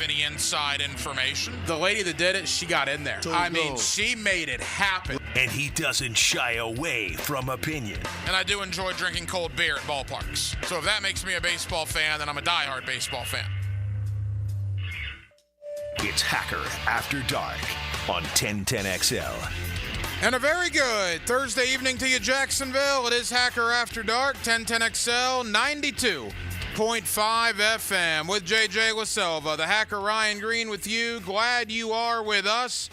have any inside information. The lady that did it, she got in there. She made it happen. And he doesn't shy away from opinion. And I do enjoy drinking cold beer at ballparks. So if that makes me a baseball fan, then I'm a diehard baseball fan. It's Hacker After Dark on 1010XL. And a very good Thursday evening to you, Jacksonville. It is Hacker After Dark, 1010XL, 92.5 FM with JJ LaSelva. The Hacker Ryan Green with you. Glad you are with us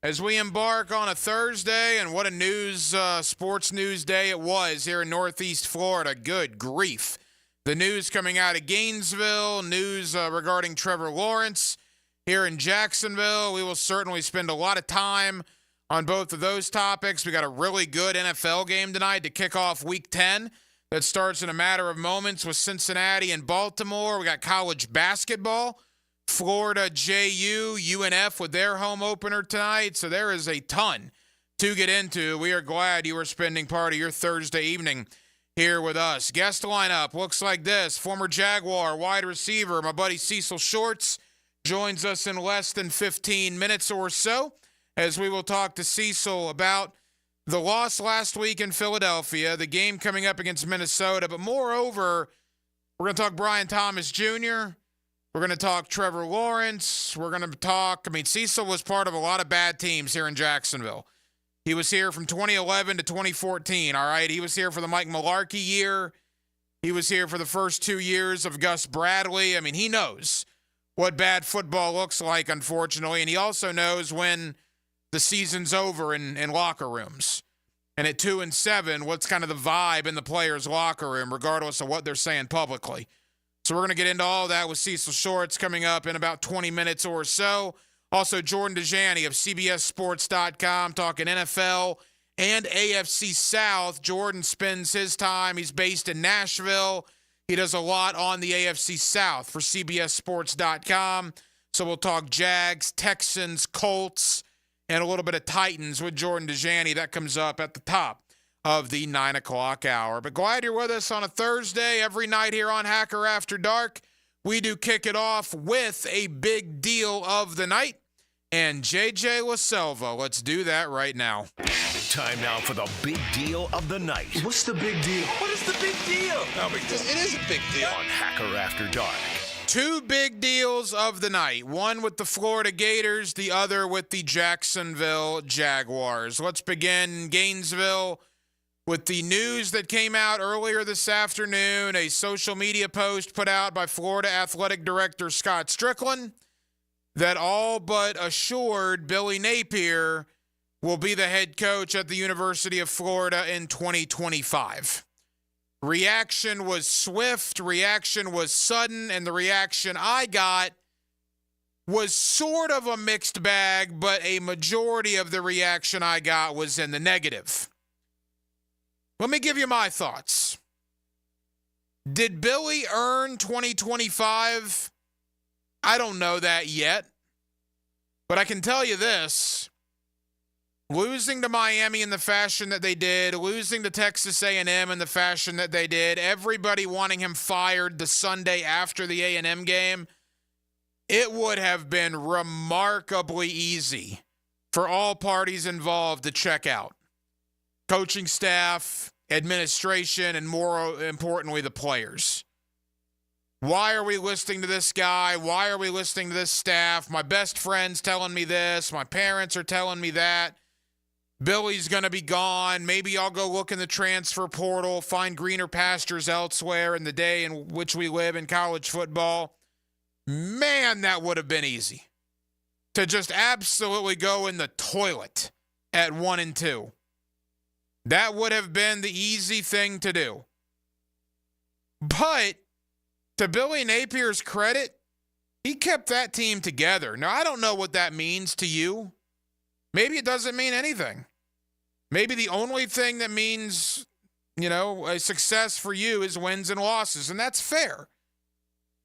as we embark on a Thursday. And what a sports news day it was here in Northeast Florida. Good grief. The news coming out of Gainesville, news regarding Trevor Lawrence here in Jacksonville. We will certainly spend a lot of time on both of those topics. We got a really good NFL game tonight to kick off Week 10 that starts in a matter of moments with Cincinnati and Baltimore. We got college basketball, Florida JU, UNF with their home opener tonight. So there is a ton to get into. We are glad you are spending part of your Thursday evening here with us. Guest lineup looks like this. Former Jaguar wide receiver, my buddy Cecil Shorts, joins us in less than 15 minutes or so, as we will talk to Cecil about the loss last week in Philadelphia, the game coming up against Minnesota, but moreover, we're going to talk Brian Thomas Jr., we're going to talk Trevor Lawrence, we're going to talk, Cecil was part of a lot of bad teams here in Jacksonville. He was here from 2011 to 2014, all right? He was here for the Mike Mularkey year. He was here for the first 2 years of Gus Bradley. He knows what bad football looks like, unfortunately, and he also knows when the season's over in locker rooms. And at 2-7, what's kind of the vibe in the players' locker room, regardless of what they're saying publicly. So we're going to get into all that with Cecil Shorts coming up in about 20 minutes or so. Also, Jordan Dejani of CBSSports.com talking NFL and AFC South. Jordan spends his time. He's based in Nashville. He does a lot on the AFC South for CBSSports.com. So we'll talk Jags, Texans, Colts, and a little bit of Titans with Jordan Dejani. That comes up at the top of the 9 o'clock hour. But glad you're with us on a Thursday. Every night here on Hacker After Dark, we do kick it off with a big deal of the night. And JJ LaSelva, let's do that right now. Time now for the big deal of the night. What's the big deal? What is the big deal? No big deal. It is a big deal. On Hacker After Dark. Two big deals of the night. One with the Florida Gators, the other with the Jacksonville Jaguars. Let's begin in Gainesville with the news that came out earlier this afternoon, a social media post put out by Florida Athletic Director Scott Strickland that all but assured Billy Napier will be the head coach at the University of Florida in 2025. Reaction was swift, reaction was sudden, and the reaction I got was sort of a mixed bag, but a majority of the reaction I got was in the negative. Let me give you my thoughts. Did Billy earn 2025? I don't know that yet, but I can tell you this. Losing to Miami in the fashion that they did, losing to Texas A&M in the fashion that they did, everybody wanting him fired the Sunday after the A&M game, it would have been remarkably easy for all parties involved to check out. Coaching staff, administration, and more importantly, the players. Why are we listening to this guy? Why are we listening to this staff? My best friend's telling me this. My parents are telling me that. Billy's going to be gone. Maybe I'll go look in the transfer portal, find greener pastures elsewhere in the day in which we live in college football. Man, that would have been easy. To just absolutely go in the toilet at 1-2. That would have been the easy thing to do. But to Billy Napier's credit, he kept that team together. Now, I don't know what that means to you. Maybe it doesn't mean anything. Maybe the only thing that means, a success for you is wins and losses, and that's fair.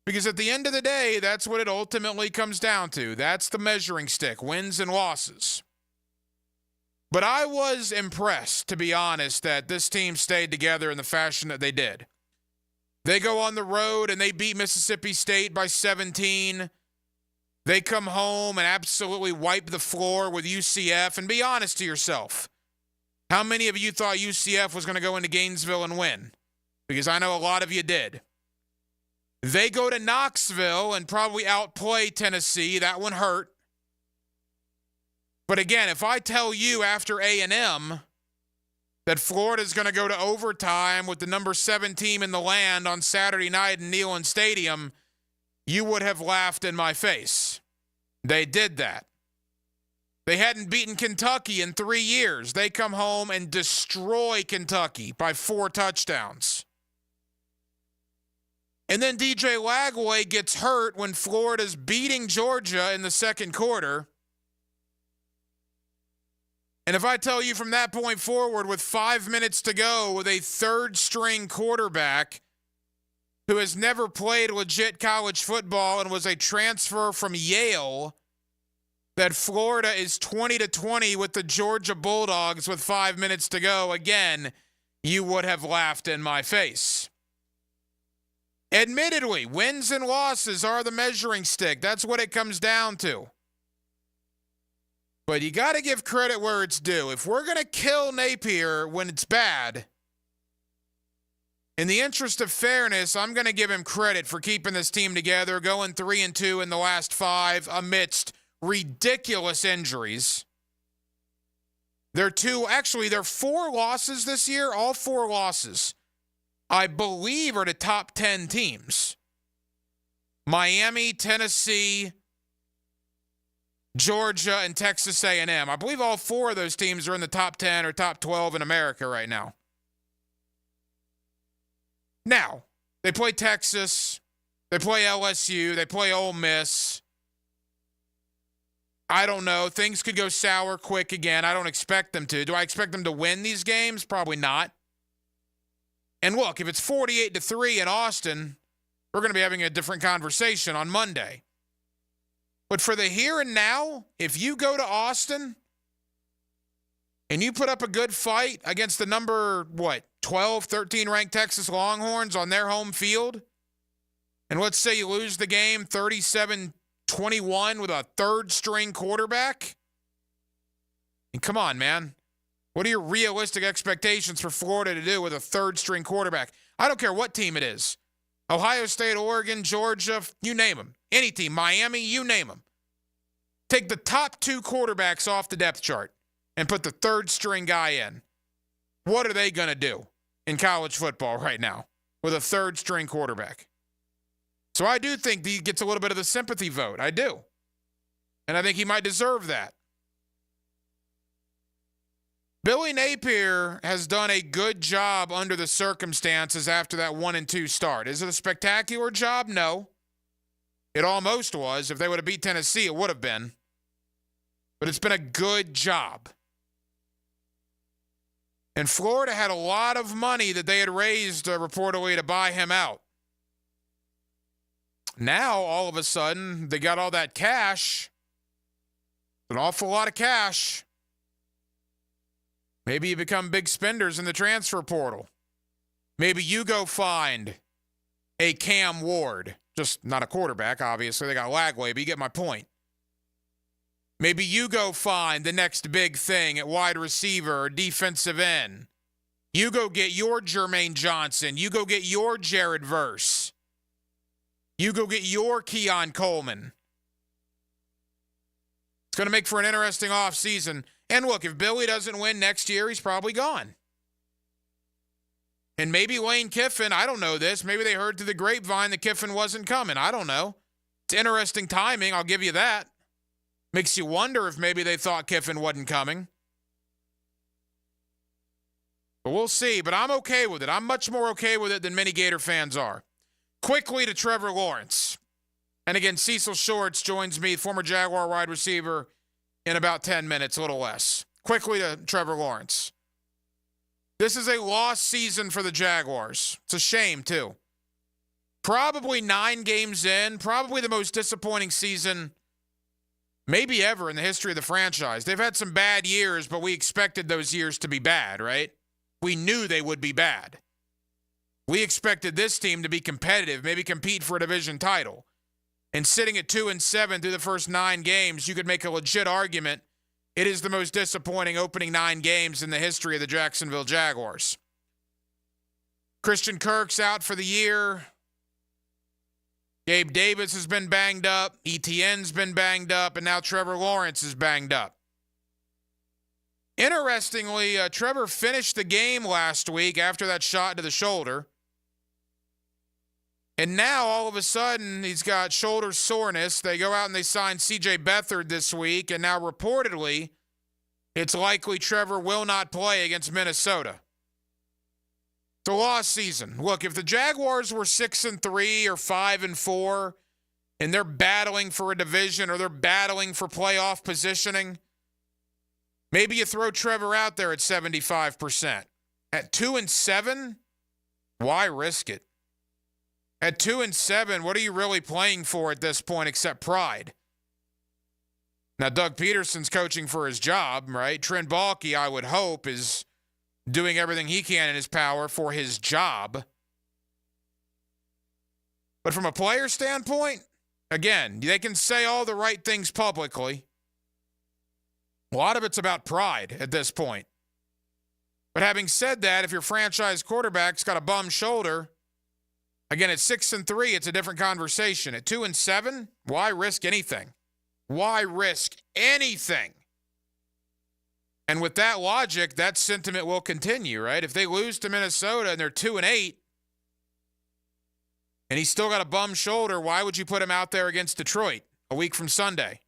Because at the end of the day, that's what it ultimately comes down to. That's the measuring stick, wins and losses. But I was impressed, to be honest, that this team stayed together in the fashion that they did. They go on the road and they beat Mississippi State by 17. They come home and absolutely wipe the floor with UCF. And be honest to yourself. How many of you thought UCF was going to go into Gainesville and win? Because I know a lot of you did. They go to Knoxville and probably outplay Tennessee. That one hurt. But again, if I tell you after A&M that Florida's going to go to overtime with the number 7 team in the land on Saturday night in Neyland Stadium, you would have laughed in my face. They did that. They hadn't beaten Kentucky in 3 years. They come home and destroy Kentucky by 4 touchdowns. And then DJ Lagway gets hurt when Florida's beating Georgia in the second quarter. And if I tell you from that point forward with 5 minutes to go with a third-string quarterback who has never played legit college football and was a transfer from Yale, that Florida is 20-20 with the Georgia Bulldogs with 5 minutes to go, again, you would have laughed in my face. Admittedly, wins and losses are the measuring stick. That's what it comes down to. But you got to give credit where it's due. If we're going to kill Napier when it's bad, in the interest of fairness, I'm going to give him credit for keeping this team together, going 3-2 in the last 5 amidst ridiculous injuries. They're 4 losses this year, all 4 losses, I believe, are to top 10 teams. Miami, Tennessee, Georgia, and Texas A&M. I believe all 4 of those teams are in the top 10 or top 12 in America right now. Now, they play Texas, they play LSU, they play Ole Miss. I don't know. Things could go sour quick again. I don't expect them to. Do I expect them to win these games? Probably not. And look, if it's 48-3 in Austin, we're going to be having a different conversation on Monday. But for the here and now, if you go to Austin and you put up a good fight against the number, 12, 13 ranked Texas Longhorns on their home field, and let's say you lose the game 37-21 with a third-string quarterback, and come on, man. What are your realistic expectations for Florida to do with a third-string quarterback? I don't care what team it is. Ohio State, Oregon, Georgia, you name them. Any team, Miami, you name them. Take the top 2 quarterbacks off the depth chart and put the third-string guy in. What are they going to do in college football right now with a third-string quarterback? So I do think he gets a little bit of the sympathy vote. I do. And I think he might deserve that. Billy Napier has done a good job under the circumstances after that 1-2 start. Is it a spectacular job? No. It almost was. If they would have beat Tennessee, it would have been. But it's been a good job. And Florida had a lot of money that they had raised reportedly to buy him out. Now, all of a sudden, they got all that cash. An awful lot of cash. Maybe you become big spenders in the transfer portal. Maybe you go find a Cam Ward. Just not a quarterback, obviously. They got Lagway, but you get my point. Maybe you go find the next big thing at wide receiver or defensive end. You go get your Jermaine Johnson. You go get your Jared Verse. You go get your Keon Coleman. It's going to make for an interesting offseason. And look, if Billy doesn't win next year, he's probably gone. And maybe Lane Kiffin, I don't know this. Maybe they heard through the grapevine that Kiffin wasn't coming. I don't know. It's interesting timing, I'll give you that. Makes you wonder if maybe they thought Kiffin wasn't coming. But we'll see. But I'm okay with it. I'm much more okay with it than many Gator fans are. Quickly to Trevor Lawrence. And again, Cecil Shorts joins me, former Jaguar wide receiver, in about 10 minutes, a little less. Quickly to Trevor Lawrence. This is a lost season for the Jaguars. It's a shame, too. Probably 9 games in, probably the most disappointing season maybe ever in the history of the franchise. They've had some bad years, but we expected those years to be bad, right? We knew they would be bad. We expected this team to be competitive, maybe compete for a division title. And sitting at 2-7 through the first 9 games, you could make a legit argument it is the most disappointing opening 9 games in the history of the Jacksonville Jaguars. Christian Kirk's out for the year. Gabe Davis has been banged up. ETN's been banged up. And now Trevor Lawrence is banged up. Interestingly, Trevor finished the game last week after that shot to the shoulder. And now, all of a sudden, he's got shoulder soreness. They go out and they sign C.J. Beathard this week. And now, reportedly, it's likely Trevor will not play against Minnesota. It's a lost season. Look, if the Jaguars were 6-3 or 5-4, and they're battling for a division or they're battling for playoff positioning, maybe you throw Trevor out there at 75%. At 2-7, why risk it? At 2-7, what are you really playing for at this point except pride? Now, Doug Peterson's coaching for his job, right? Trent Baalke, I would hope, is doing everything he can in his power for his job. But from a player standpoint, again, they can say all the right things publicly. A lot of it's about pride at this point. But having said that, if your franchise quarterback's got a bum shoulder, again, at 6-3, it's a different conversation. At 2-7, why risk anything? Why risk anything? And with that logic, that sentiment will continue, right? If they lose to Minnesota and they're 2-8, and he's still got a bum shoulder, why would you put him out there against Detroit a week from Sunday?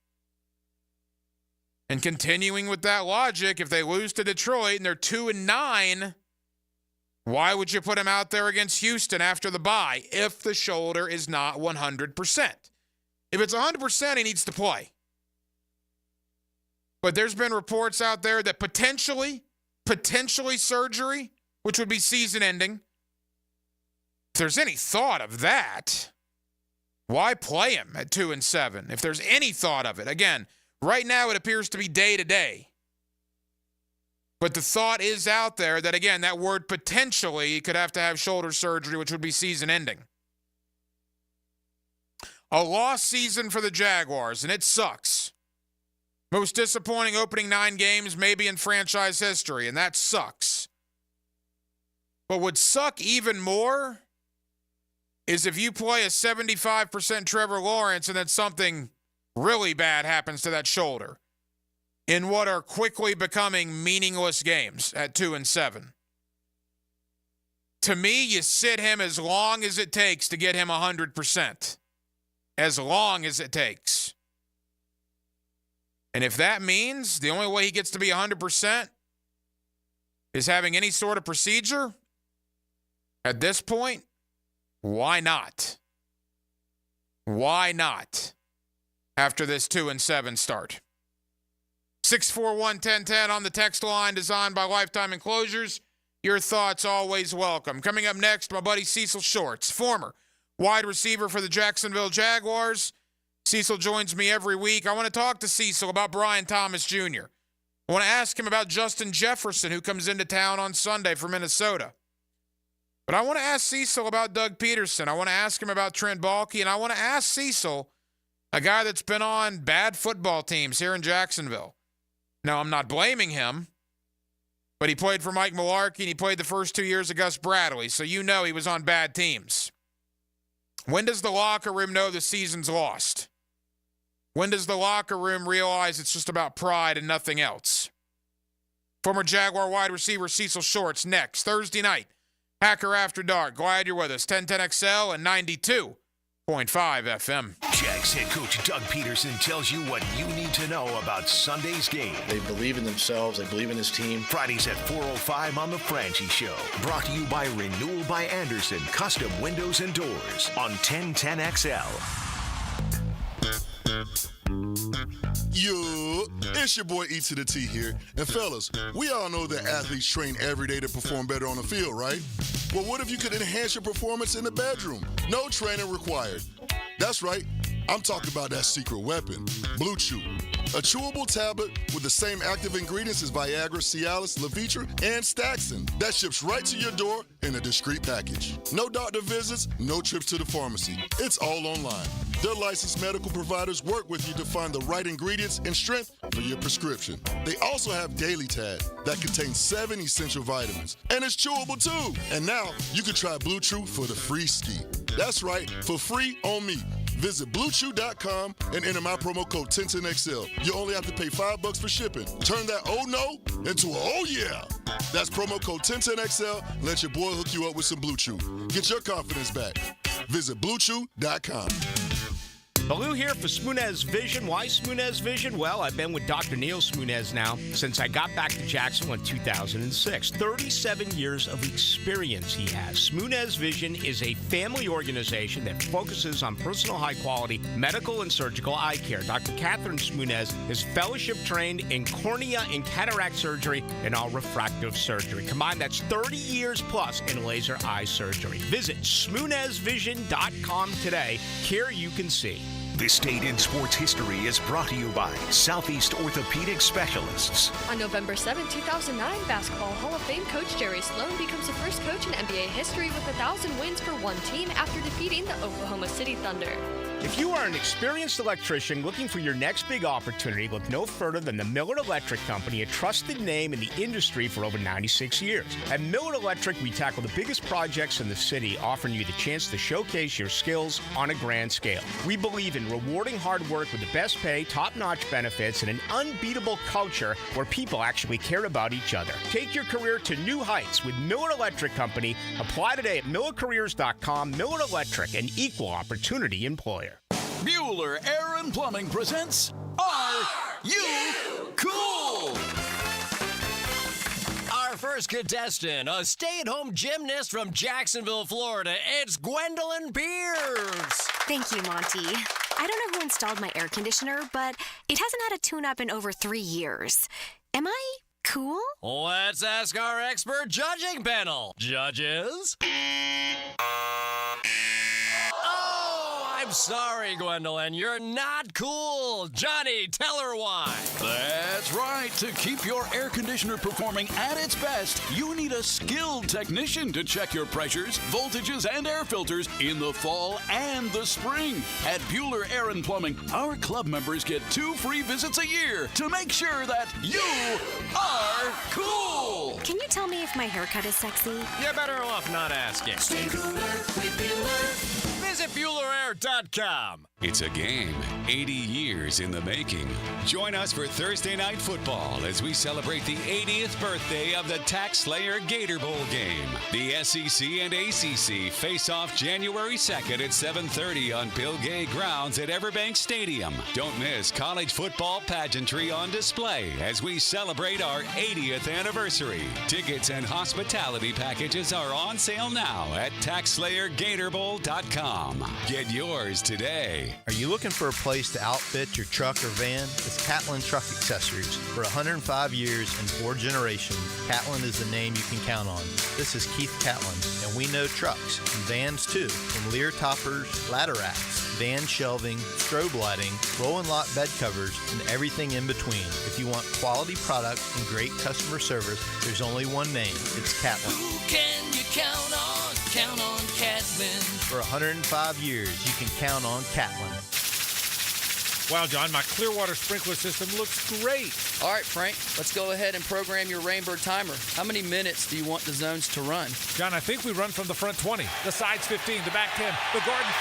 And continuing with that logic, if they lose to Detroit and they're 2-9, why would you put him out there against Houston after the bye if the shoulder is not 100%? If it's 100%, he needs to play. But there's been reports out there that potentially surgery, which would be season-ending. If there's any thought of that, why play him at 2-7? If there's any thought of it. Again, right now it appears to be day-to-day. But the thought is out there that, again, that word potentially could have to have shoulder surgery, which would be season-ending. A lost season for the Jaguars, and it sucks. Most disappointing opening 9 games maybe in franchise history, and that sucks. But would suck even more is if you play a 75% Trevor Lawrence and then something really bad happens to that shoulder in what are quickly becoming meaningless games at 2-7. To me, you sit him as long as it takes to get him 100%. As long as it takes. And if that means the only way he gets to be 100% is having any sort of procedure, at this point, why not? Why not? After this 2-7 start. 641-1010 on the text line, designed by Lifetime Enclosures. Your thoughts always welcome. Coming up next, my buddy Cecil Shorts, former wide receiver for the Jacksonville Jaguars. Cecil joins me every week. I want to talk to Cecil about Brian Thomas Jr. I want to ask him about Justin Jefferson, who comes into town on Sunday for Minnesota. But I want to ask Cecil about Doug Peterson. I want to ask him about Trent Baalke. And I want to ask Cecil, a guy that's been on bad football teams here in Jacksonville. Now, I'm not blaming him, but he played for Mike Mularkey, and he played the first 2 years of Gus Bradley, so you know he was on bad teams. When does the locker room know the season's lost? When does the locker room realize it's just about pride and nothing else? Former Jaguar wide receiver Cecil Shorts next, Thursday night. Hacker After Dark. Glad you're with us. 1010XL and 92.5 FM. Jags head coach Doug Peterson tells you what you need to know about Sunday's game. They believe in themselves. They believe in his team. Fridays at 4:05 on The Franchi Show. Brought to you by Renewal by Anderson Custom Windows and Doors on 1010XL. Yo, it's your boy E to the T here. And fellas, we all know that athletes train every day to perform better on the field, right? Well, what if you could enhance your performance in the bedroom? No training required. That's right. I'm talking about that secret weapon, Blue Chew. A chewable tablet with the same active ingredients as Viagra, Cialis, Levitra, and Staxin. That ships right to your door in a discreet package. No doctor visits, no trips to the pharmacy. It's all online. Their licensed medical providers work with you to find the right ingredients and strength for your prescription. They also have Daily Tad that contains 7 essential vitamins. And it's chewable too. And now you can try Blue Chew for the free ski. That's right, for free on me. Visit BlueChew.com and enter my promo code 1010XL. You only have to pay $5 for shipping. Turn that oh no into a oh yeah. That's promo code 1010XL and let your boy hook you up with some Blue Chew. Get your confidence back. Visit BlueChew.com. Baloo here for Smoonez Vision. Why Smoonez Vision? Well, I've been with Dr. Neil Smoonez now since I got back to Jacksonville in 2006. 37 years of experience he has. Smoonez Vision is a family organization that focuses on personal high-quality medical and surgical eye care. Dr. Catherine Smoonez is fellowship-trained in cornea and cataract surgery and all refractive surgery. Combined, that's 30 years plus in laser eye surgery. Visit SmoonezVision.com today. Care you can see. This Date in Sports History is brought to you by Southeast Orthopedic Specialists. On November 7, 2009, Basketball Hall of Fame coach Jerry Sloan becomes the first coach in NBA history with 1,000 wins for one team after defeating the Oklahoma City Thunder. If you are an experienced electrician looking for your next big opportunity, look no further than the Miller Electric Company, a trusted name in the industry for over 96 years. At Miller Electric, we tackle the biggest projects in the city, offering you the chance to showcase your skills on a grand scale. We believe in rewarding hard work with the best pay, top-notch benefits, and an unbeatable culture where people actually care about each other. Take your career to new heights with Miller Electric Company. Apply today at millercareers.com. Miller Electric, an equal opportunity employer. Bueller Air and Plumbing presents Are You Cool? Our first contestant, a stay-at-home gymnast from Jacksonville, Florida, it's Gwendolyn Pierce. Thank you, Monty. I don't know who installed my air conditioner, but it hasn't had a tune-up in over 3 years. Am I cool? Let's ask our expert judging panel. Judges? I'm sorry, Gwendolyn. You're not cool. Johnny, tell her why. That's right. To keep your air conditioner performing at its best, you need a skilled technician to check your pressures, voltages, and air filters in the fall and the spring. At Bueller Air and Plumbing, our club members get 2 free visits a year to make sure that you are cool. Can you tell me if my haircut is sexy? You're better off not asking. Stay cooler with Bueller. Visit BuellerAir.com. It's a game 80 years in the making. Join us for Thursday Night Football as we celebrate the 80th birthday of the Tax Slayer Gator Bowl game. The SEC and ACC face off January 2nd at 7:30 on Bill Gay grounds at Everbank Stadium. Don't miss college football pageantry on display as we celebrate our 80th anniversary. Tickets and hospitality packages are on sale now at TaxSlayerGatorBowl.com. Get yours today. Are you looking for a place to outfit your truck or van? It's Catlin Truck Accessories. For 105 years and 4 generations, Catlin is the name you can count on. This is Keith Catlin, and we know trucks and vans too, from Lear toppers, ladder racks, van shelving, strobe lighting, roll and lock bed covers, and everything in between. If you want quality product and great customer service, there's only one name. It's Catlin. Who can you count on? Count on Catlin. For 105 years, you can count on Catlin. Wow, John, my Clearwater sprinkler system looks great. All right, Frank, let's go ahead and program your Rainbird timer. How many minutes do you want the zones to run? John, I think we run from the front 20, the sides 15, the back 10, the garden 5.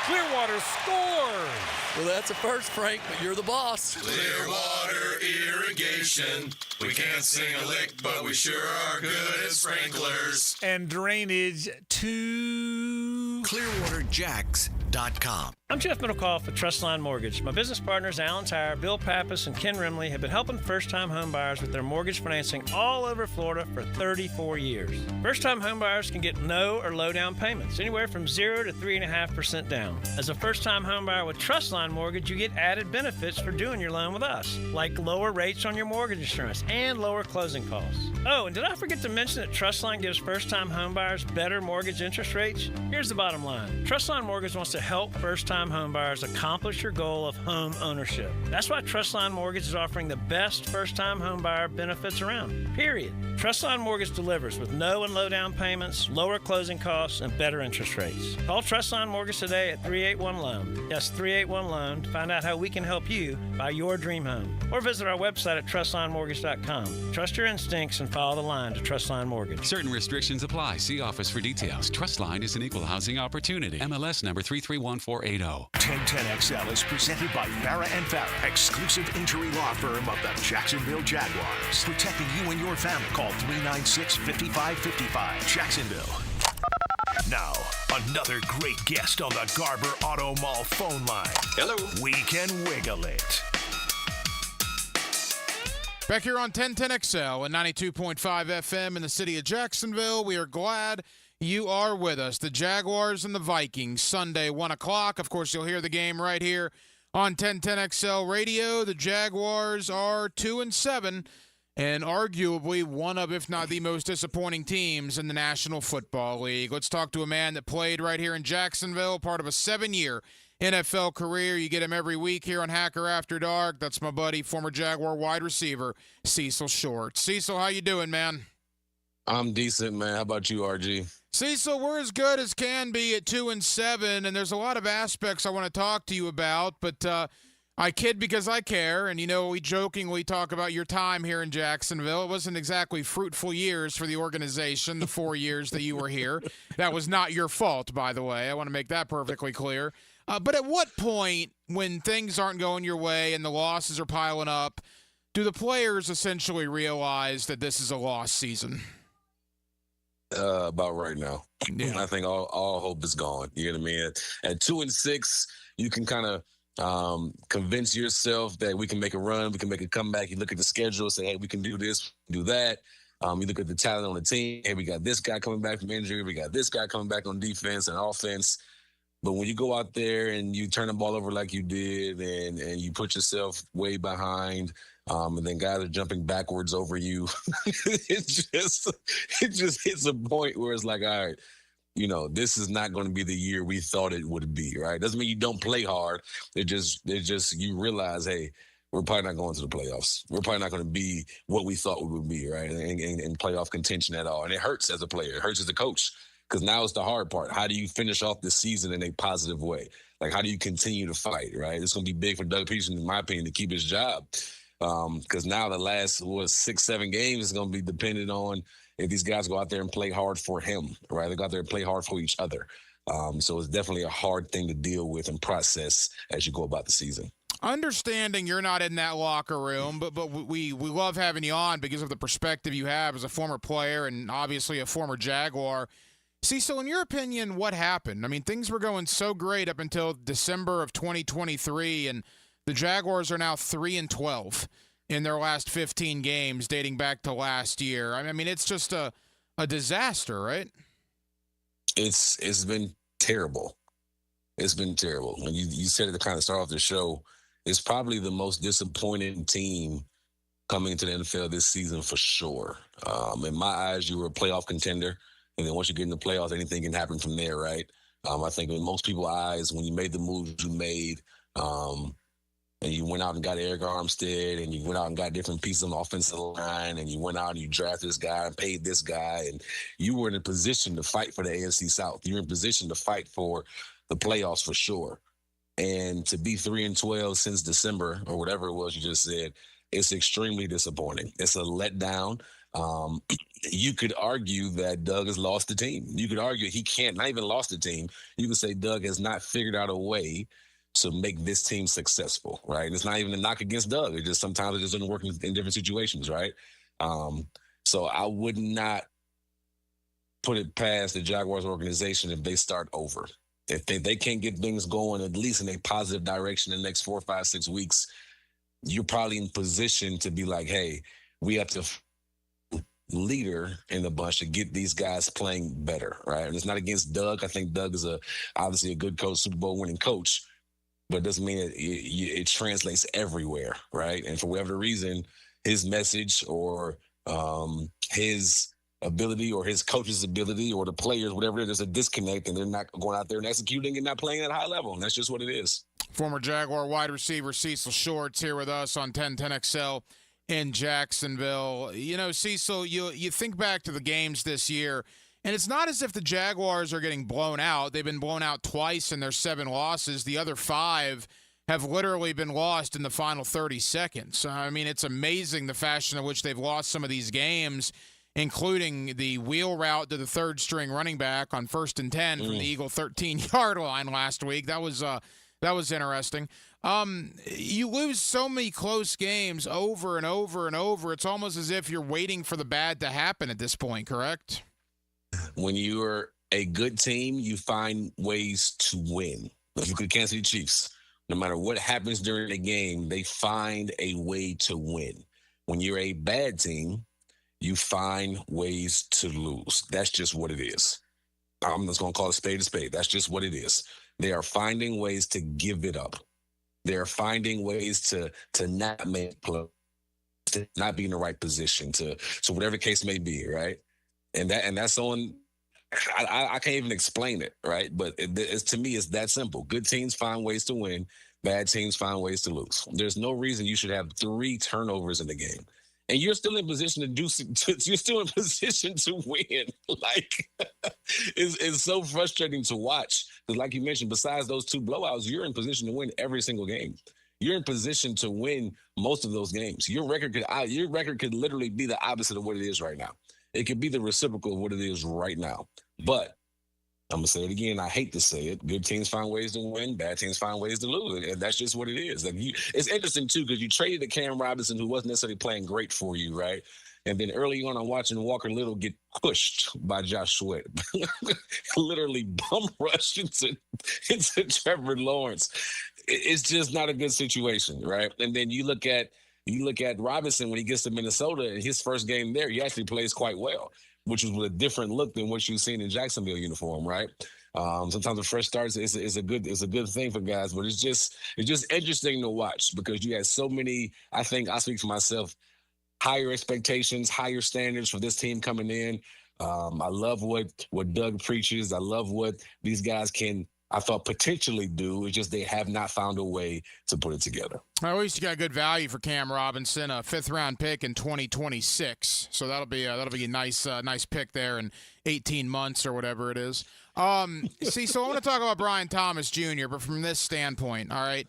Clearwater scores! Well, that's a first, Frank, but you're the boss. Clearwater Irrigation. We can't sing a lick, but we sure are good at sprinklers. And drainage to ClearwaterJacks.com. I'm Jeff Middlecoff with Trustline Mortgage. My business partners, Alan Tyre, Bill Pappas, and Ken Rimley, have been helping first-time homebuyers with their mortgage financing all over Florida for 34 years. First-time homebuyers can get no or low down payments, anywhere from 0 to 3.5% down. As a first-time homebuyer with Trustline Mortgage, you get added benefits for doing your loan with us, like lower rates on your mortgage insurance and lower closing costs. Oh, and did I forget to mention that Trustline gives first-time homebuyers better mortgage interest rates? Here's the bottom line. Trustline Mortgage wants to help first-time first-time homebuyers accomplish your goal of home ownership. That's why Trustline Mortgage is offering the best first-time homebuyer benefits around, period. Trustline Mortgage delivers with no and low down payments, lower closing costs, and better interest rates. Call Trustline Mortgage today at 381-LOAN. Yes, 381-LOAN to find out how we can help you buy your dream home. Or visit our website at trustlinemortgage.com. Trust your instincts and follow the line to Trustline Mortgage. Certain restrictions apply. See office for details. Trustline is an equal housing opportunity. MLS number 331480. 1010XL is presented by Farah and Farah, exclusive injury law firm of the Jacksonville Jaguars. Protecting you and your family. Call 396-5555. Jacksonville. Now, another great guest on the Garber Auto Mall phone line. Hello. We can wiggle it. Back here on 1010XL and 92.5 FM in the city of Jacksonville, we are glad you are with us. The Jaguars and the Vikings, Sunday, 1 o'clock. Of course, you'll hear the game right here on 1010XL Radio. The Jaguars are 2-7 and arguably one of, if not the most disappointing teams in the National Football League. Let's talk to a man that played right here in Jacksonville, part of a 7-year NFL career. You get him every week here on Hacker After Dark. That's my buddy, former Jaguar wide receiver, Cecil Short. Cecil, how you doing, man? I'm decent, man. How about you, RG? Cecil, we're as good as can be at 2-7, and there's a lot of aspects I want to talk to you about, but I kid because I care, and, you know, we jokingly talk about your time here in Jacksonville. It wasn't exactly fruitful years for the organization, the 4 years that you were here. That was not your fault, by the way. I want to make that perfectly clear. But at what point, when things aren't going your way and the losses are piling up, do the players essentially realize that this is a lost season? About right now. Yeah. I think all hope is gone. You know what I mean? At 2-6, you can kind of convince yourself that we can make a run, we can make a comeback. You look at the schedule, say, hey, we can do this, do that. You look at the talent on the team. Hey, we got this guy coming back from injury. We got this guy coming back on defense and offense. But when you go out there and you turn the ball over like you did and you put yourself way behind, and then guys are jumping backwards over you, it just hits a point where it's like, all right, you know, this is not going to be the year we thought it would be, right? Doesn't mean you don't play hard. It just you realize, hey, we're probably not going to the playoffs. We're probably not going to be what we thought we would be, right? And playoff contention at all. And it hurts as a player. It hurts as a coach. Because now it's the hard part. How do you finish off this season in a positive way? Like, how do you continue to fight, right? It's going to be big for Doug Peterson, in my opinion, to keep his job. Because now the last, 6-7 games is going to be dependent on if these guys go out there and play hard for him, right? They go out there and play hard for each other. So it's definitely a hard thing to deal with and process as you go about the season. Understanding you're not in that locker room, but we love having you on because of the perspective you have as a former player and obviously a former Jaguar. Cecil, in your opinion, what happened? I mean, things were going so great up until December of 2023, and the Jaguars are now 3-12 in their last 15 games dating back to last year. I mean, it's just a disaster, right? It's been terrible. It's been terrible. And you said it to kind of start off the show. It's probably the most disappointing team coming into the NFL this season for sure. In my eyes, you were a playoff contender. And then once you get in the playoffs, anything can happen from there, right? I think in most people's eyes, when you made the moves you made, and you went out and got Eric Armstead, and you went out and got different pieces on the offensive line, and you went out and you drafted this guy and paid this guy, and you were in a position to fight for the AFC South. You were in position to fight for the playoffs for sure. And to be 3-12 since December, or whatever it was you just said, it's extremely disappointing. It's a letdown. You could argue that Doug has lost the team. You could argue he can't, not even lost the team. You could say Doug has not figured out a way to make this team successful, right? And it's not even a knock against Doug. It just sometimes it just doesn't work in different situations, right? So I would not put it past the Jaguars organization if they start over. If they can't get things going, at least in a positive direction in the next 4, 5, 6 weeks, you're probably in position to be like, hey, we have to leader in the bunch to get these guys playing better, right? And it's not against Doug. I think Doug is obviously a good coach, Super Bowl winning coach, but it doesn't mean it translates everywhere, right? And for whatever reason, his message or his ability or his coach's ability or the players, whatever, there's a disconnect and they're not going out there and executing and not playing at a high level. And that's just what it is. Former Jaguar wide receiver Cecil Shorts here with us on 1010XL in Jacksonville. You know, Cecil, you think back to the games this year, and it's not as if the Jaguars are getting blown out. They've been blown out twice in their 7 losses. The other 5 have literally been lost in the final 30 seconds. I mean, it's amazing the fashion in which they've lost some of these games, including the wheel route to the third-string running back on 1st and 10 from the Eagle 13-yard line last week. That was interesting. You lose so many close games over and over and over. It's almost as if you're waiting for the bad to happen at this point, correct? When you're a good team, you find ways to win. If you could Kansas City Chiefs, no matter what happens during the game, they find a way to win. When you're a bad team, you find ways to lose. That's just what it is. I'm just going to call a spade a spade. That's just what it is. They are finding ways to give it up. They're finding ways to not make plays, to not be in the right position, so whatever the case may be, right? And that's on. I can't even explain it, right? But it's to me, it's that simple. Good teams find ways to win. Bad teams find ways to lose. There's no reason you should have 3 turnovers in the game. And you're still in position you're still in position to win. Like, it's so frustrating to watch. Because like you mentioned, besides those 2 blowouts, you're in position to win every single game. You're in position to win most of those games. Your record could literally be the opposite of what it is right now. It could be the reciprocal of what it is right now. But I'm going to say it again. I hate to say it. Good teams find ways to win. Bad teams find ways to lose. And that's just what it is. Like it's interesting, too, because you traded a Cam Robinson who wasn't necessarily playing great for you, right? And then early on, I'm watching Walker Little get pushed by Josh Sweat. Literally bum rushed into Trevor Lawrence. It's just not a good situation, right? And then you look at Robinson when he gets to Minnesota, and his first game there, he actually plays quite well, which was with a different look than what you've seen in Jacksonville uniform, right? Sometimes the fresh starts is a good thing for guys, but it's just interesting to watch because you had so many. I think I speak for myself. Higher expectations, higher standards for this team coming in. I love what Doug preaches. I love what these guys can, I thought, potentially do. It's just they have not found a way to put it together. At least you got good value for Cam Robinson, a 5th-round pick in 2026. So that'll be a nice pick there in 18 months or whatever it is. So I want to talk about Brian Thomas Jr., but from this standpoint, all right.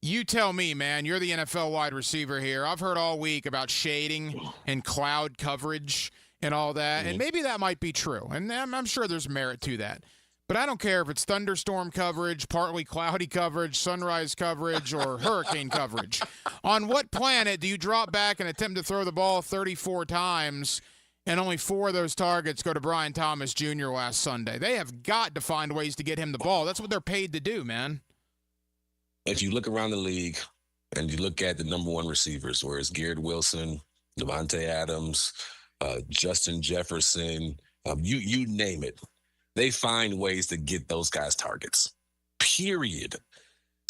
You tell me, man. You're the NFL wide receiver here. I've heard all week about shading and cloud coverage and all that, and maybe that might be true, and I'm sure there's merit to that. But I don't care if it's thunderstorm coverage, partly cloudy coverage, sunrise coverage, or hurricane coverage. On what planet do you drop back and attempt to throw the ball 34 times and only 4 of those targets go to Brian Thomas Jr. last Sunday? They have got to find ways to get him the ball. That's what they're paid to do, man. If you look around the league and you look at the number 1 receivers, where it's Garrett Wilson, Devontae Adams, Justin Jefferson, you name it, they find ways to get those guys targets, period.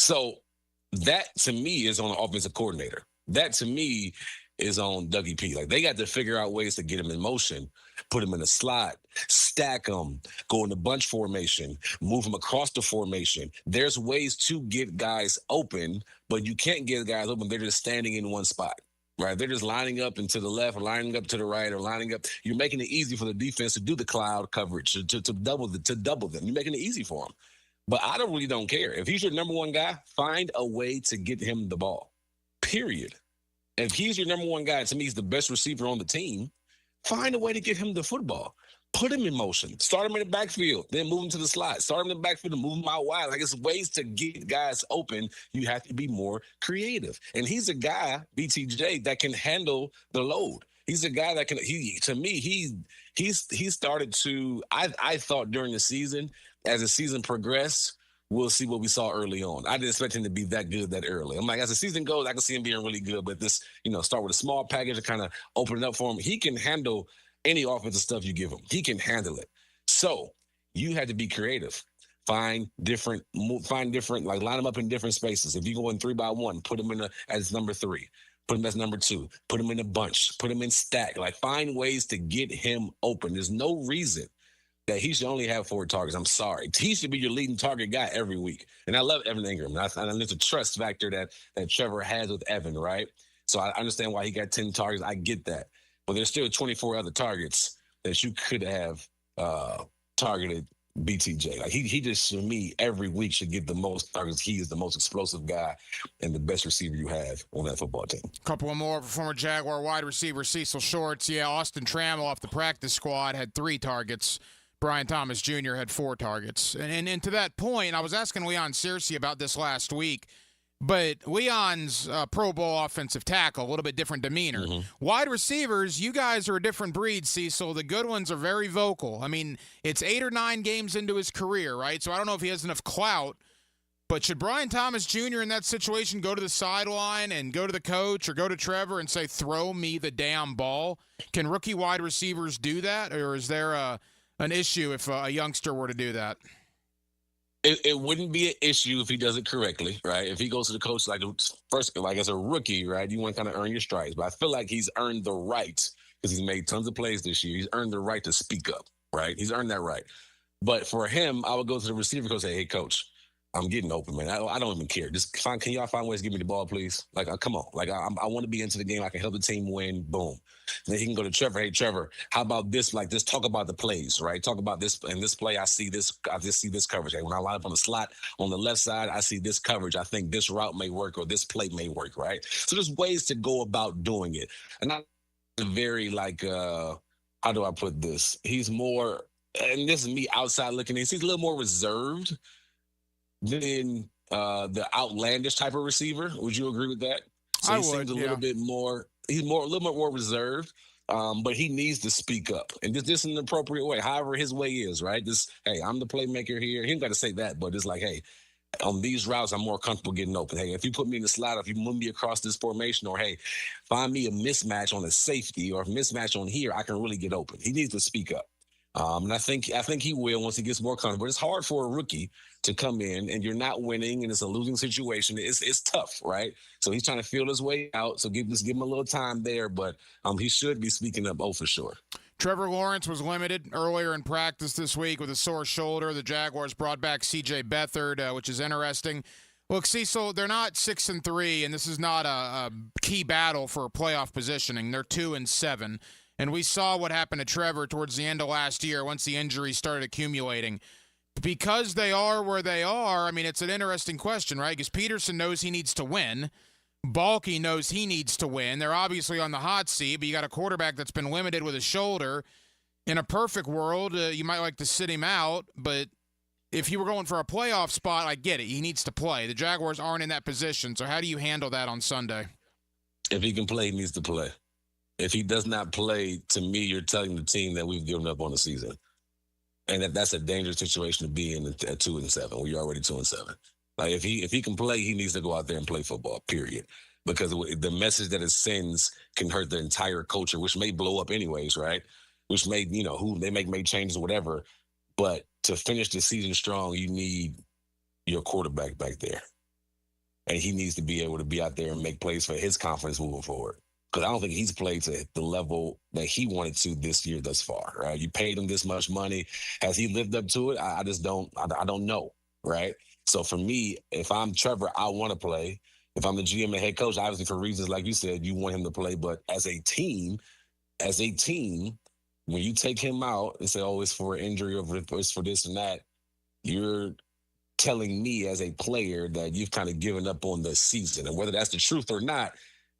So that, to me, is on the offensive coordinator. That, to me, is on Dougie P. Like, they got to figure out ways to get him in motion, put him in a slot, stack him, go in the bunch formation, move him across the formation. There's ways to get guys open, but you can't get guys open. They're just standing in one spot, right? They're just lining up and to the left or lining up to the right or lining up. You're making it easy for the defense to do the cloud coverage, to double them. You're making it easy for them. But I don't care. If he's your number 1 guy, find a way to get him the ball, period. And if he's your number 1 guy, to me, he's the best receiver on the team, find a way to get him the football. Put him in motion. Start him in the backfield, then move him to the slot. Start him in the backfield and move him out wide. Like, it's ways to get guys open. You have to be more creative. And he's a guy, BTJ, that can handle the load. He's a guy that can, he started to, I thought during the season, as the season progressed, we'll see what we saw early on. I didn't expect him to be that good that early. I'm like, as the season goes, I can see him being really good, but this, start with a small package to kind of open it up for him. He can handle any offensive stuff you give him. He can handle it. So you had to be creative. Find different, like line them up in different spaces. If you go in 3-by-1, put him in as number 3. Put him as number 2. Put him in a bunch. Put him in stack. Like, find ways to get him open. There's no reason that he should only have 4 targets. I'm sorry. He should be your leading target guy every week. And I love Evan Ingram. And there's a trust factor that Trevor has with Evan, right? So I understand why he got 10 targets. I get that. But there's still 24 other targets that you could have targeted BTJ. Like, he just, to me, every week should get the most targets. He is the most explosive guy and the best receiver you have on that football team. Couple of more for former Jaguar wide receiver Cecil Shorts. Yeah, Austin Trammell off the practice squad had 3 targets. Brian Thomas Jr. had 4 targets. And to that point, I was asking Leon Searcy about this last week, but Leon's Pro Bowl offensive tackle, a little bit different demeanor. Wide receivers, you guys are a different breed, Cecil. The good ones are very vocal. I mean, it's 8 or 9 games into his career, right? So I don't know if he has enough clout, but should Brian Thomas Jr. in that situation go to the sideline and go to the coach or go to Trevor and say, throw me the damn ball? Can rookie wide receivers do that, or is there an issue if a youngster were to do that? It wouldn't be an issue if he does it correctly, right? If he goes to the coach first, as a rookie, right, you want to kind of earn your stripes. But I feel like he's earned the right, because he's made tons of plays this year. He's earned the right to speak up, right? He's earned that right. But for him, I would go to the receiver coach and say, hey, coach, I'm getting open, man. I don't even care. Can y'all find ways to give me the ball, please? Like, come on. Like, I want to be into the game. I can help the team win. Boom. And then he can go to Trevor. Hey, Trevor, how about this? Like, just talk about the plays, right? Talk about this. In this play, I see this. I just see this coverage. Hey, when I line up on the slot on the left side, I see this coverage. I think this route may work, or this play may work, right? So there's ways to go about doing it. And I'm very, like, how do I put this? He's more, and this is me outside looking in, he's a little more reserved than the outlandish type of receiver. Would you agree with that? So he seems a little bit more, he's a little bit more reserved, but he needs to speak up. And this in an appropriate way, however his way is, right? Hey, I'm the playmaker here. He ain't got to say that, but it's like, hey, on these routes, I'm more comfortable getting open. Hey, if you put me in the slot, if you move me across this formation, or hey, find me a mismatch on a safety or a mismatch on here, I can really get open. He needs to speak up. And I think he will once he gets more comfortable. It's hard for a rookie to come in and you're not winning and it's a losing situation. It's tough, right? So he's trying to feel his way out. So give him a little time there, but he should be speaking up. Oh, for sure. Trevor Lawrence was limited earlier in practice this week with a sore shoulder. The Jaguars brought back C.J. Beathard, which is interesting. Look, Cecil, they're not 6-3, and this is not a key battle for playoff positioning. They're 2-7. And we saw what happened to Trevor towards the end of last year once the injuries started accumulating. Because they are where they are, I mean, it's an interesting question, right? Because Peterson knows he needs to win. Balky knows he needs to win. They're obviously on the hot seat, but you got a quarterback that's been limited with his shoulder. In a perfect world, you might like to sit him out, but if you were going for a playoff spot, I get it. He needs to play. The Jaguars aren't in that position, so how do you handle that on Sunday? If he can play, he needs to play. If he does not play, to me, you're telling the team that we've given up on the season. And that's a dangerous situation to be in at 2-7. We're already 2-7. Like, if he can play, he needs to go out there and play football, period. Because the message that it sends can hurt the entire culture, which may blow up anyways, right? Which may, who they make changes or whatever. But to finish the season strong, you need your quarterback back there. And he needs to be able to be out there and make plays for his confidence moving forward. Because I don't think he's played to the level that he wanted to this year thus far, right? You paid him this much money. Has he lived up to it? I just don't know, right? So for me, if I'm Trevor, I want to play. If I'm the GM and head coach, obviously for reasons like you said, you want him to play. But as a team, when you take him out and say, oh, it's for an injury or it's for this and that, you're telling me as a player that you've kind of given up on the season. And whether that's the truth or not,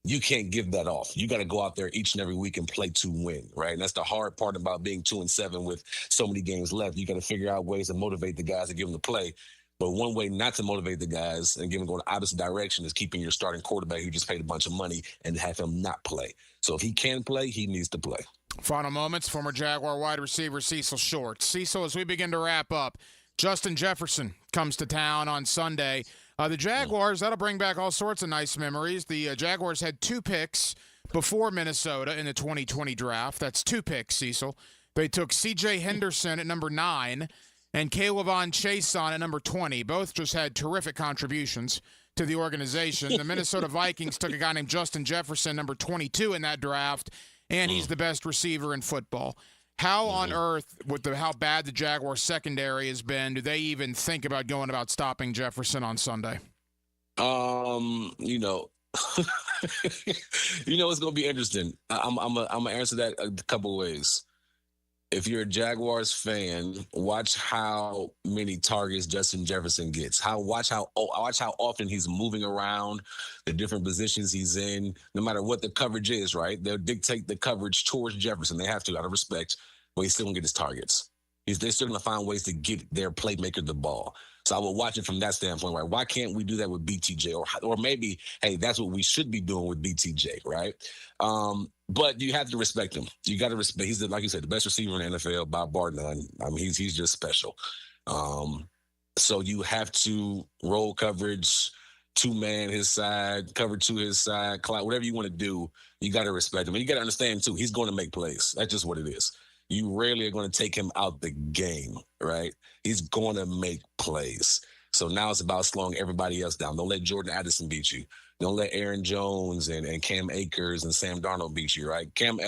you can't give that off. You got to go out there each and every week and play to win, right? And that's the hard part about being 2-7 with so many games left. You got to figure out ways to motivate the guys and give them the play. But one way not to motivate the guys and give them going the opposite direction is keeping your starting quarterback who just paid a bunch of money and have him not play. So if he can play, he needs to play. Final moments, former Jaguar wide receiver Cecil Shorts. Cecil, as we begin to wrap up, Justin Jefferson comes to town on Sunday. The Jaguars, that'll bring back all sorts of nice memories. The Jaguars had 2 picks before Minnesota in the 2020 draft. That's 2 picks, Cecil. They took C.J. Henderson at number 9 and Caleb Chason at number 20. Both just had terrific contributions to the organization. The Minnesota Vikings took a guy named Justin Jefferson, number 22 in that draft, and he's the best receiver in football. How on earth, with how bad the Jaguars secondary has been, do they even think about going about stopping Jefferson on Sunday? You know, it's going to be interesting. I'm gonna answer that a couple ways. If you're a Jaguars fan, watch how many targets Justin Jefferson gets. Watch how often he's moving around, the different positions he's in. No matter what the coverage is, right? They'll dictate the coverage towards Jefferson. They have to, out of respect, but he's still gonna get his targets. They're still gonna find ways to get their playmaker the ball. So I will watch it from that standpoint, right? Why can't we do that with BTJ? Or maybe, hey, that's what we should be doing with BTJ, right? But you have to respect him. You got to respect. He's, like you said, the best receiver in the NFL by bar none. I mean, he's just special. So you have to roll coverage, two-man his side, cover two his side, whatever you want to do, you got to respect him. And you got to understand, too, he's going to make plays. That's just what it is. You rarely are going to take him out the game, right? He's going to make plays. So now it's about slowing everybody else down. Don't let Jordan Addison beat you. Don't let Aaron Jones and Cam Akers and Sam Darnold beat you, right? Sam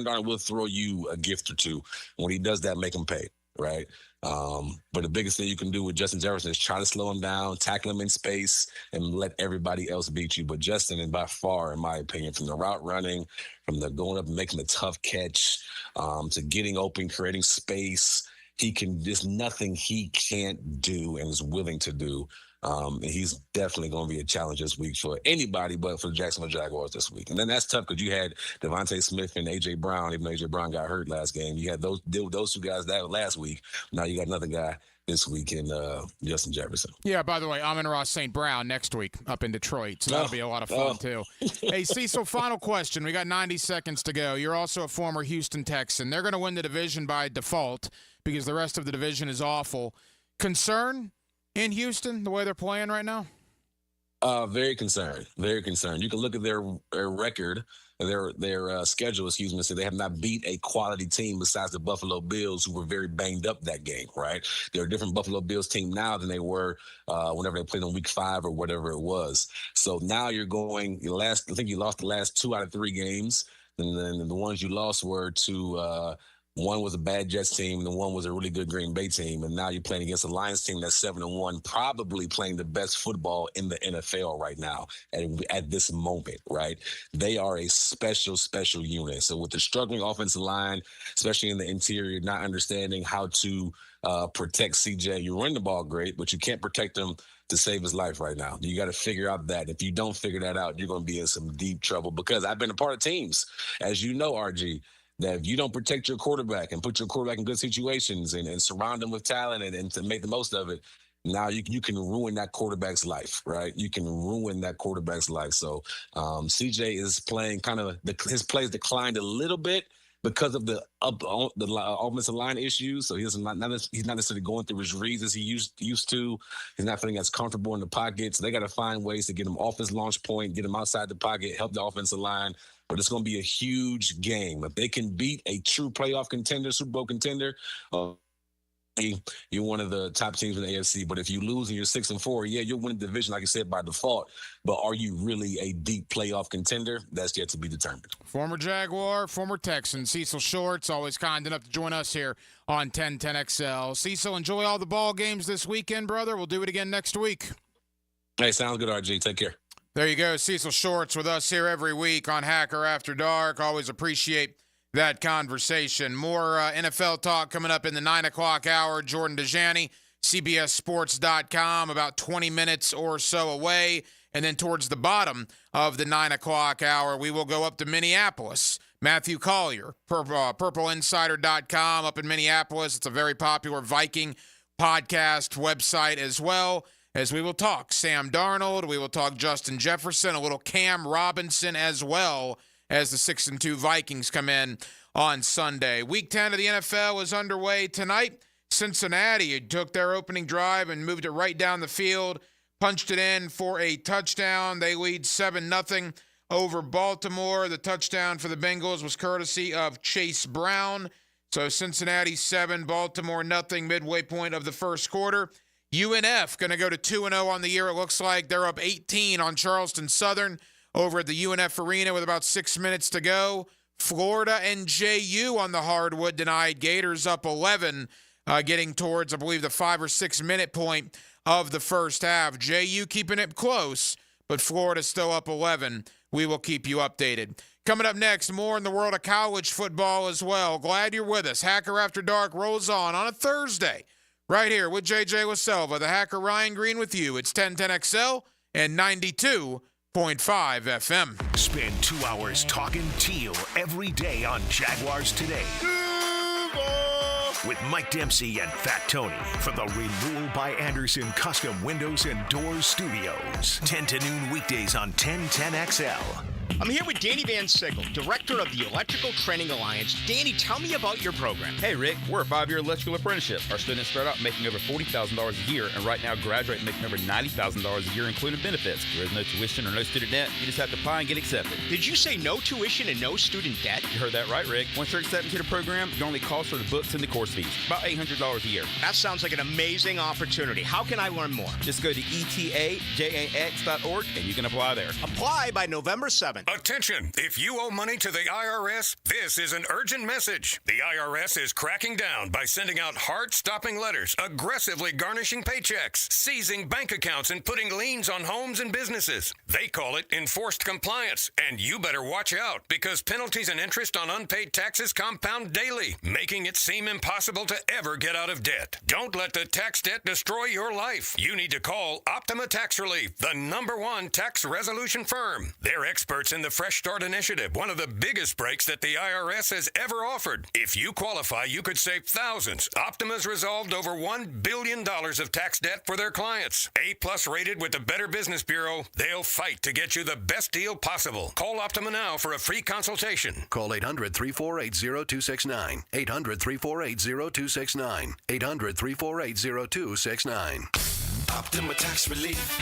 Darnold will throw you a gift or two. When he does that, make him pay, right? But the biggest thing you can do with Justin Jefferson is try to slow him down, tackle him in space, and let everybody else beat you. But Justin, and by far, in my opinion, from the route running, from the going up and making the tough catch, to getting open, creating space, there's nothing he can't do and is willing to do. And he's definitely going to be a challenge this week for anybody but for the Jacksonville Jaguars this week. And then that's tough because you had Devontae Smith and A.J. Brown, even though A.J. Brown got hurt last game. You had those two guys that last week. Now you got another guy this week in Justin Jefferson. Yeah, by the way, Amon-Ra St. Brown next week up in Detroit, so that'll be a lot of fun, too. Hey, Cecil, final question. We got 90 seconds to go. You're also a former Houston Texan. They're going to win the division by default because the rest of the division is awful. Concern in Houston, the way they're playing right now? Very concerned. Very concerned. You can look at their record, their schedule, so they have not beat a quality team besides the Buffalo Bills, who were very banged up that game, right? They're a different Buffalo Bills team now than they were whenever they played on week 5 or whatever it was. So now you're going, I think you lost the last 2 out of 3 games. And then the ones you lost were to one was a bad Jets team, and the one was a really good Green Bay team. And now you're playing against a Lions team that's 7-1, probably playing the best football in the NFL right now at this moment, right? They are a special, special unit. So with the struggling offensive line, especially in the interior, not understanding how to protect CJ, you run the ball great, but you can't protect him to save his life right now. You got to figure out that. If you don't figure that out, you're going to be in some deep trouble, because I've been a part of teams, as you know, RG, that if you don't protect your quarterback and put your quarterback in good situations and surround him with talent and to make the most of it, now you can ruin that quarterback's life, right? You can ruin that quarterback's life. So CJ is playing his plays declined a little bit because of the offensive line issues. So he's not necessarily going through his reads as he used to. He's not feeling as comfortable in the pocket. So they got to find ways to get him off his launch point, get him outside the pocket, help the offensive line. But it's going to be a huge game. If they can beat a true playoff contender, Super Bowl contender, you're one of the top teams in the AFC. But if you lose and you're 6-4, yeah, you'll win the division, like you said, by default. But are you really a deep playoff contender? That's yet to be determined. Former Jaguar, former Texan, Cecil Shorts, always kind enough to join us here on 1010XL. Cecil, enjoy all the ball games this weekend, brother. We'll do it again next week. Hey, sounds good, RG. Take care. There you go. Cecil Shorts with us here every week on Hacker After Dark. Always appreciate that conversation. More NFL talk coming up in the 9 o'clock hour. Jordan Dejani, CBSSports.com, about 20 minutes or so away. And then towards the bottom of the 9 o'clock hour, we will go up to Minneapolis. Matthew Collier, PurpleInsider.com up in Minneapolis. It's a very popular Viking podcast website as well. As we will talk Sam Darnold, we will talk Justin Jefferson, a little Cam Robinson, as well as the 6-2 Vikings come in on Sunday. Week 10 of the NFL is underway tonight. Cincinnati took their opening drive and moved it right down the field, punched it in for a touchdown. They lead 7-0 over Baltimore. The touchdown for the Bengals was courtesy of Chase Brown. So Cincinnati 7, Baltimore 0, midway point of the first quarter. UNF going to go to 2-0 on the year. It looks like they're up 18 on Charleston Southern over at the UNF Arena with about 6 minutes to go. Florida and JU on the hardwood tonight. Gators up 11, getting towards, I believe, the 5 or 6 minute point of the first half. JU keeping it close, but Florida still up 11. We will keep you updated. Coming up next, more in the world of college football as well. Glad you're with us. Hacker After Dark rolls on a Thursday right here with J.J. LaSelva. The Hacker Ryan Green with you. It's 1010XL and 92.5 FM. Spend 2 hours talking teal every day on Jaguars Today. With Mike Dempsey and Fat Tony from the Renewal by Anderson Custom Windows and Doors Studios. 10 to noon weekdays on 1010XL. I'm here with Danny Van Sickle, Director of the Electrical Training Alliance. Danny, tell me about your program. Hey, Rick, we're a 5-year electrical apprenticeship. Our students start out making over $40,000 a year, and right now graduate making over $90,000 a year, including benefits. There is no tuition or no student debt. You just have to apply and get accepted. Did you say no tuition and no student debt? You heard that right, Rick. Once you're accepted to the program, your only cost are the books and the course fees. About $800 a year. That sounds like an amazing opportunity. How can I learn more? Just go to etajax.org, and you can apply there. Apply by November 7th. Attention! If you owe money to the IRS, this is an urgent message. The IRS is cracking down by sending out heart-stopping letters, aggressively garnishing paychecks, seizing bank accounts, and putting liens on homes and businesses. They call it enforced compliance, and you better watch out because penalties and interest on unpaid taxes compound daily, making it seem impossible to ever get out of debt. Don't let the tax debt destroy your life. You need to call Optima Tax Relief, the #1 tax resolution firm. They're experts in the Fresh Start Initiative, one of the biggest breaks that the IRS has ever offered. If you qualify, you could save thousands. Optima's resolved over $1 billion of tax debt for their clients. A+ rated with the Better Business Bureau, they'll fight to get you the best deal possible. Call Optima now for a free consultation. Call 800-348-0269. 800-348-0269. 800-348-0269. Optima Tax Relief.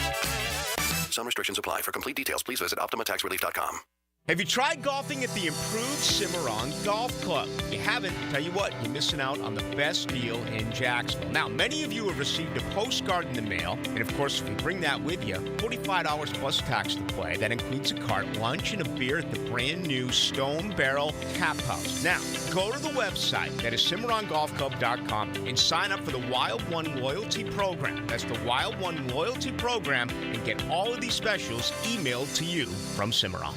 Some restrictions apply. For complete details, please visit OptimaTaxRelief.com. Have you tried golfing at the improved Cimarron Golf Club? If you haven't, tell you what, you're missing out on the best deal in Jacksonville. Now, many of you have received a postcard in the mail, and of course, if you bring that with you, $45 plus tax to play. That includes a cart lunch and a beer at the brand new Stone Barrel Tap House. Now, go to the website, that is CimarronGolfClub.com, and sign up for the Wild One Loyalty Program. That's the Wild One Loyalty Program, and get all of these specials emailed to you from Cimarron.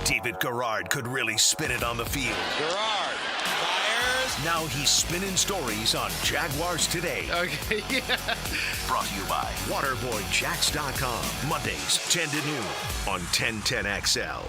David Garrard could really spin it on the field. Garrard fires. Now he's spinning stories on Jaguars Today. Okay, yeah. Brought to you by WaterboyJax.com. Mondays, 10 to noon on 1010XL.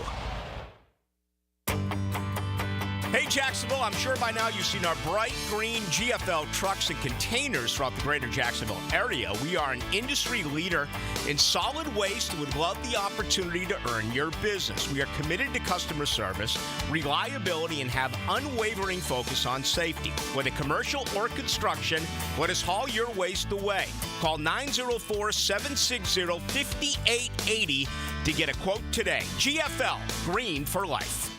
Hey, Jacksonville, I'm sure by now you've seen our bright green GFL trucks and containers throughout the greater Jacksonville area. We are an industry leader in solid waste and would love the opportunity to earn your business. We are committed to customer service, reliability, and have unwavering focus on safety. Whether commercial or construction, let us haul your waste away. Call 904-760-5880 to get a quote today. GFL, green for life.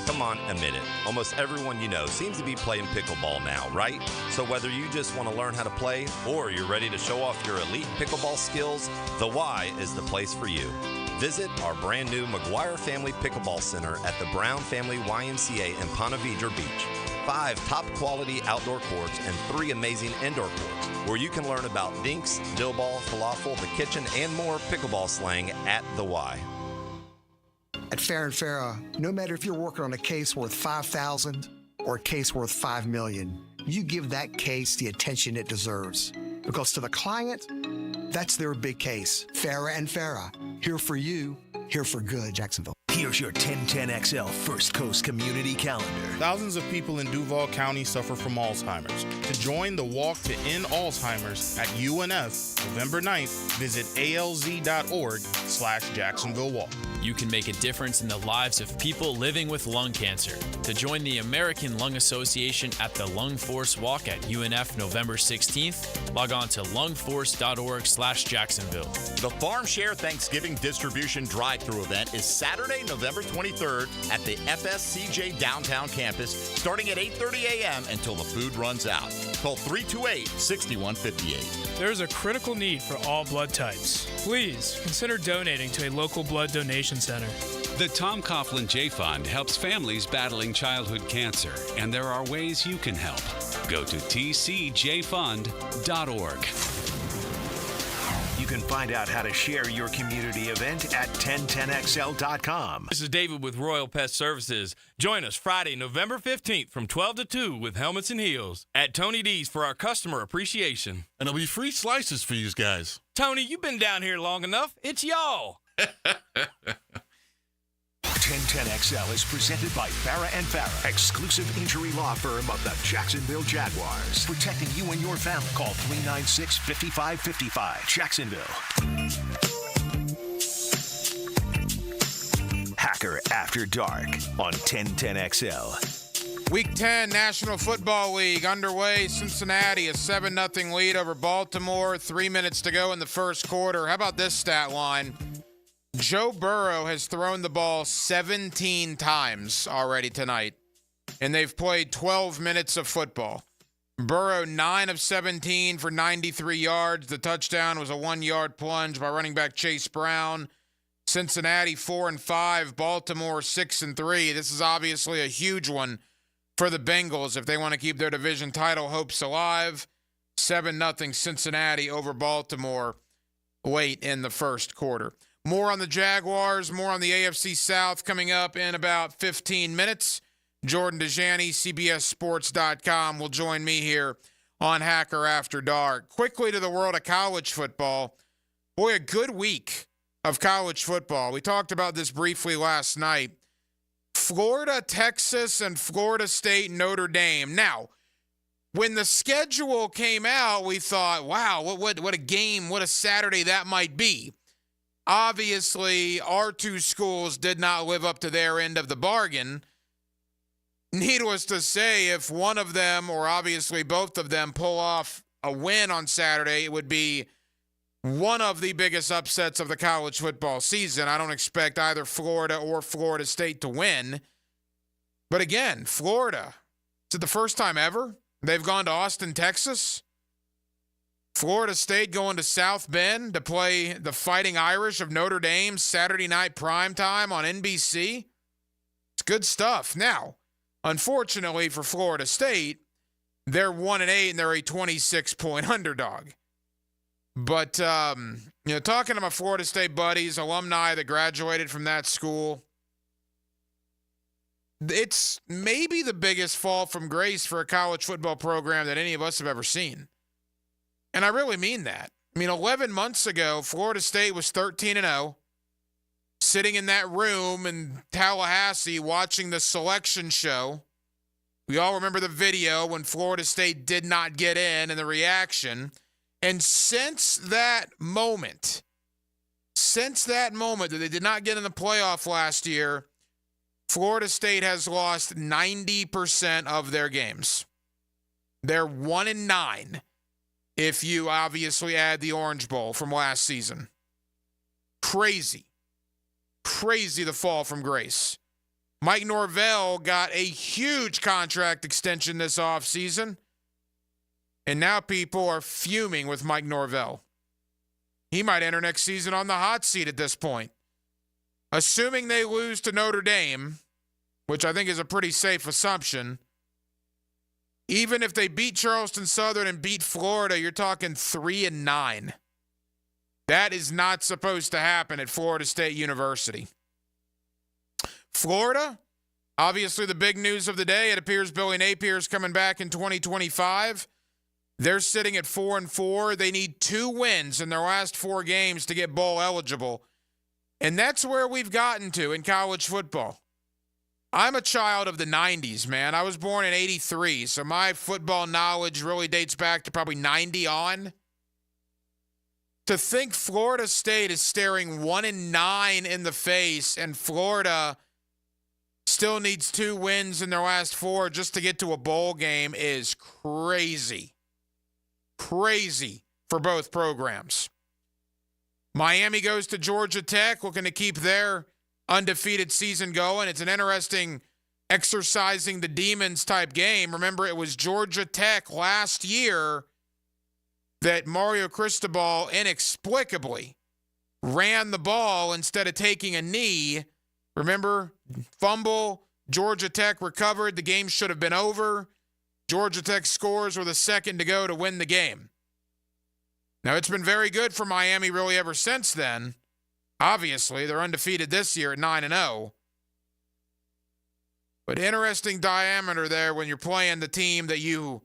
Come on, admit it. Almost everyone you know seems to be playing pickleball now, right? So whether you just want to learn how to play or you're ready to show off your elite pickleball skills, the Y is the place for you. Visit our brand new McGuire Family Pickleball Center at the Brown Family YMCA in Ponte Vedra Beach. 5 top-quality outdoor courts and 3 amazing indoor courts where you can learn about dinks, dill ball, falafel, the kitchen, and more pickleball slang at the Y. At Fair and Farah, no matter if you're working on a case worth $5,000 or a case worth $5 million, you give that case the attention it deserves. Because to the client, that's their big case. Farah and Farah, here for you, here for good, Jacksonville. Here's your 1010XL First Coast Community Calendar. Thousands of people in Duval County suffer from Alzheimer's. To join the Walk to End Alzheimer's at UNF, November 9th, visit alz.org/Jacksonville Walk. You can make a difference in the lives of people living with lung cancer. To join the American Lung Association at the Lung Force Walk at UNF November 16th, log on to lungforce.org/Jacksonville. The Farm Share Thanksgiving Distribution Drive-Thru event is Saturday, November 23rd at the FSCJ downtown campus, starting at 8:30 a.m. until the food runs out. Call 328-6158. There's a critical need for all blood types. Please consider donating to a local blood donation center. The Tom Coughlin J Fund helps families battling childhood cancer, and there are ways you can help. Go to tcjfund.org. You can find out how to share your community event at 1010XL.com. This is David with Royal Pest Services. Join us Friday, November 15th from 12 to 2 with Helmets and Heels at Tony D's for our customer appreciation. And there'll be free slices for you guys. Tony, you've been down here long enough. It's y'all. 1010XL is presented by Farah & Farah, exclusive injury law firm of the Jacksonville Jaguars. Protecting you and your family. Call 396-5555. Jacksonville. Hacker After Dark on 1010XL. Week 10 National Football League underway. Cincinnati a 7-0 lead over Baltimore. 3 minutes to go in the first quarter. How about this stat line? Joe Burrow has thrown the ball 17 times already tonight, and they've played 12 minutes of football. Burrow 9 of 17 for 93 yards. The touchdown was a 1-yard plunge by running back Chase Brown. Cincinnati 4-5, Baltimore 6-3. This is obviously a huge one for the Bengals if they want to keep their division title hopes alive. 7-0 Cincinnati over Baltimore late in the first quarter. More on the Jaguars, more on the AFC South coming up in about 15 minutes. Jordan Dejani, CBSSports.com, will join me here on Hacker After Dark. Quickly to the world of college football. Boy, a good week of college football. We talked about this briefly last night. Florida, Texas, and Florida State, Notre Dame. Now, when the schedule came out, we thought, wow, what a game, what a Saturday that might be. Obviously, our two schools did not live up to their end of the bargain. Needless to say, if one of them, or obviously both of them, pull off a win on Saturday, it would be one of the biggest upsets of the college football season. I don't expect either Florida or Florida State to win. But again, Florida, is it the first time ever they've gone to Austin, Texas? Florida State going to South Bend to play the Fighting Irish of Notre Dame Saturday night primetime on NBC. It's good stuff. Now, unfortunately for Florida State, they're 1-8 and they're a 26-point underdog. But, talking to my Florida State buddies, alumni that graduated from that school, it's maybe the biggest fall from grace for a college football program that any of us have ever seen. And I really mean that. 11 months ago, Florida State was 13-0, sitting in that room in Tallahassee watching the selection show. We all remember the video when Florida State did not get in and the reaction. And since that moment that they did not get in the playoff last year, Florida State has lost 90% of their games. They're 1-9. If you obviously add the Orange Bowl from last season. Crazy the fall from grace. Mike Norvell got a huge contract extension this offseason, and now people are fuming with Mike Norvell. He might enter next season on the hot seat at this point. Assuming they lose to Notre Dame, which I think is a pretty safe assumption, even if they beat Charleston Southern and beat Florida, you're talking 3-9. That is not supposed to happen at Florida State University. Florida, obviously the big news of the day. It appears Billy Napier is coming back in 2025. They're sitting at 4-4. They need 2 wins in their last 4 games to get bowl eligible. And that's where we've gotten to in college football. I'm a child of the 90s, man. I was born in 83, so my football knowledge really dates back to probably 90 on. To think Florida State is staring 1-9 in the face and Florida still needs 2 wins in their last 4 just to get to a bowl game is crazy. Crazy for both programs. Miami goes to Georgia Tech, looking to keep their undefeated season going. It's an interesting exercising the demons type game. Remember, it was Georgia Tech last year that Mario Cristobal inexplicably ran the ball instead of taking a knee. Remember, fumble, Georgia Tech recovered. The game should have been over. Georgia Tech scores with a second to go to win the game. Now, it's been very good for Miami really ever since then. Obviously, they're undefeated this year at 9-0. But interesting diameter there when you're playing the team that you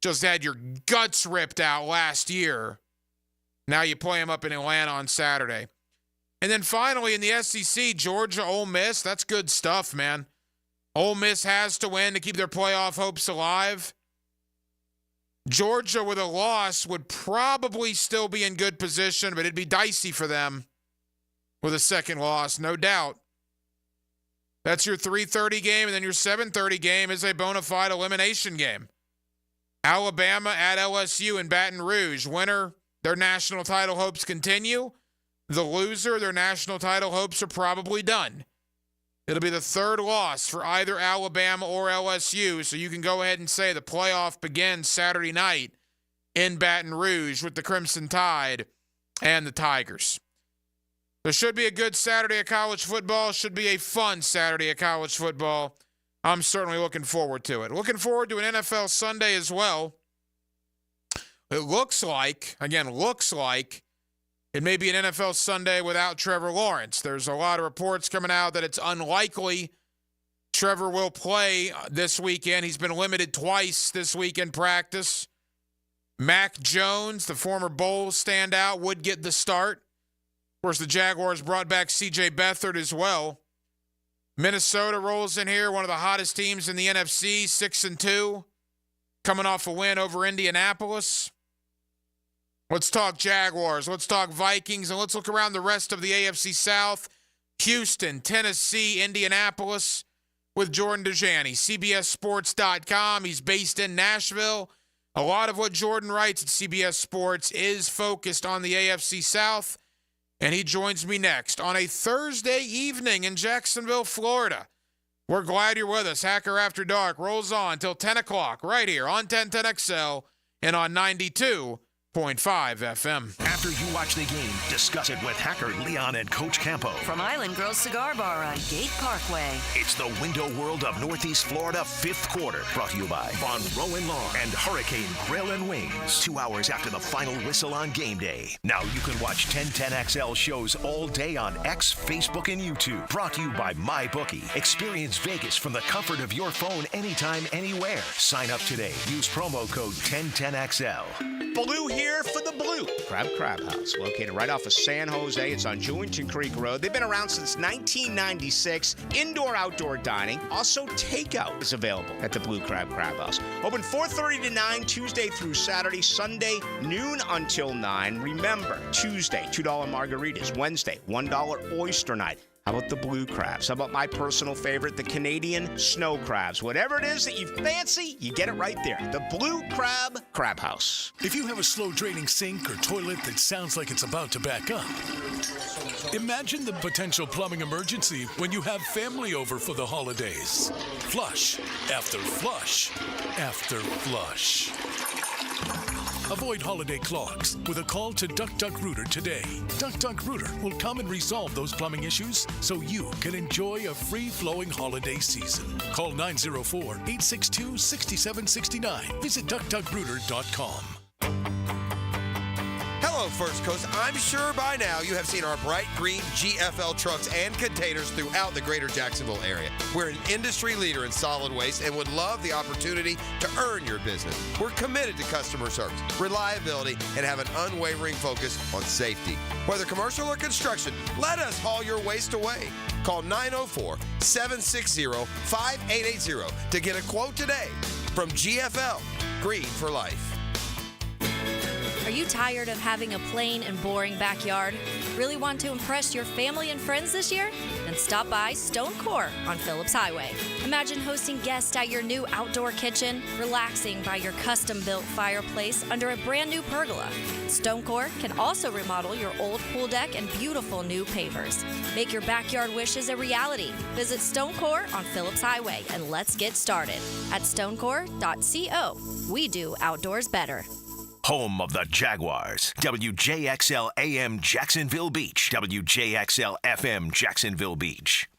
just had your guts ripped out last year. Now you play them up in Atlanta on Saturday. And then finally in the SEC, Georgia, Ole Miss. That's good stuff, man. Ole Miss has to win to keep their playoff hopes alive. Georgia with a loss would probably still be in good position, but it'd be dicey for them with a second loss, no doubt. That's your 3:30 game, and then your 7:30 game is a bona fide elimination game. Alabama at LSU in Baton Rouge. Winner, their national title hopes continue. The loser, their national title hopes are probably done. It'll be the third loss for either Alabama or LSU, so you can go ahead and say the playoff begins Saturday night in Baton Rouge with the Crimson Tide and the Tigers. There should be a good Saturday of college football. Should be a fun Saturday of college football. I'm certainly looking forward to it. Looking forward to an NFL Sunday as well. It looks like it may be an NFL Sunday without Trevor Lawrence. There's a lot of reports coming out that it's unlikely Trevor will play this weekend. He's been limited twice this week in practice. Mac Jones, the former Bulls standout, would get the start. Of course, the Jaguars brought back C.J. Beathard as well. Minnesota rolls in here, one of the hottest teams in the NFC, 6-2, coming off a win over Indianapolis. Let's talk Jaguars. Let's talk Vikings, and let's look around the rest of the AFC South. Houston, Tennessee, Indianapolis with Jordan Dejani. CBSSports.com. He's based in Nashville. A lot of what Jordan writes at CBS Sports is focused on the AFC South, and he joins me next on a Thursday evening in Jacksonville, Florida. We're glad you're with us. Hacker After Dark rolls on until 10 o'clock right here on 1010XL and on 92.5 FM. After you watch the game, discuss it with Hacker, Leon, and Coach Campo. From Island Girls Cigar Bar on Gate Parkway. It's the window world of Northeast Florida, fifth quarter. Brought to you by Von Rowan Lawn and Hurricane Grill and Wings. 2 hours after the final whistle on game day. Now you can watch 1010XL shows all day on X, Facebook, and YouTube. Brought to you by MyBookie. Experience Vegas from the comfort of your phone anytime, anywhere. Sign up today. Use promo code 1010XL. Blue here for the Blue Crab House, located right off of San Jose. It's on Jewington Creek Road. They've been around since 1996. Indoor-outdoor dining. Also, takeout is available at the Blue Crab House. Open 4:30 to 9, Tuesday through Saturday. Sunday, noon until 9. Remember, Tuesday, $2 margaritas. Wednesday, $1 oyster night. How about the blue crabs? How about my personal favorite, the Canadian snow crabs? Whatever it is that you fancy, you get it right there. The Blue Crab House. If you have a slow-draining sink or toilet that sounds like it's about to back up, imagine the potential plumbing emergency when you have family over for the holidays. Flush after flush after flush. Avoid holiday clogs with a call to Duck Rooter today. Duck Rooter will come and resolve those plumbing issues so you can enjoy a free-flowing holiday season. Call 904-862-6769. Visit duckrooter.com. Hello, First Coast. I'm sure by now you have seen our bright green GFL trucks and containers throughout the greater Jacksonville area. We're an industry leader in solid waste and would love the opportunity to earn your business. We're committed to customer service, reliability, and have an unwavering focus on safety. Whether commercial or construction, let us haul your waste away. Call 904-760-5880 to get a quote today. From GFL, Green for Life. Are you tired of having a plain and boring backyard? Really want to impress your family and friends this year? Then stop by Stone Core on Phillips Highway. Imagine hosting guests at your new outdoor kitchen, relaxing by your custom-built fireplace under a brand new pergola. Stone Core can also remodel your old pool deck and beautiful new pavers. Make your backyard wishes a reality. Visit Stone Core on Phillips Highway and let's get started at stonecore.co. We do outdoors better. Home of the Jaguars. WJXL AM Jacksonville Beach. WJXL FM Jacksonville Beach.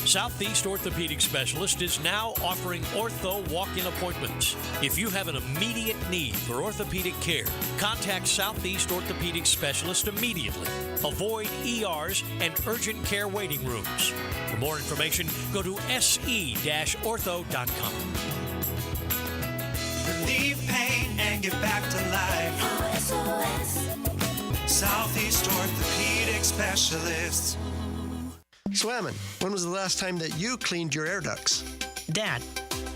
Southeast Orthopedic Specialist is now offering ortho walk-in appointments. If you have an immediate need for orthopedic care, contact Southeast Orthopedic Specialist immediately. Avoid ERs and urgent care waiting rooms. For more information, go to se-ortho.com. Relieve pain and get back to life. Southeast Orthopedic Specialists. Swammin, when was the last time that you cleaned your air ducts? Dad,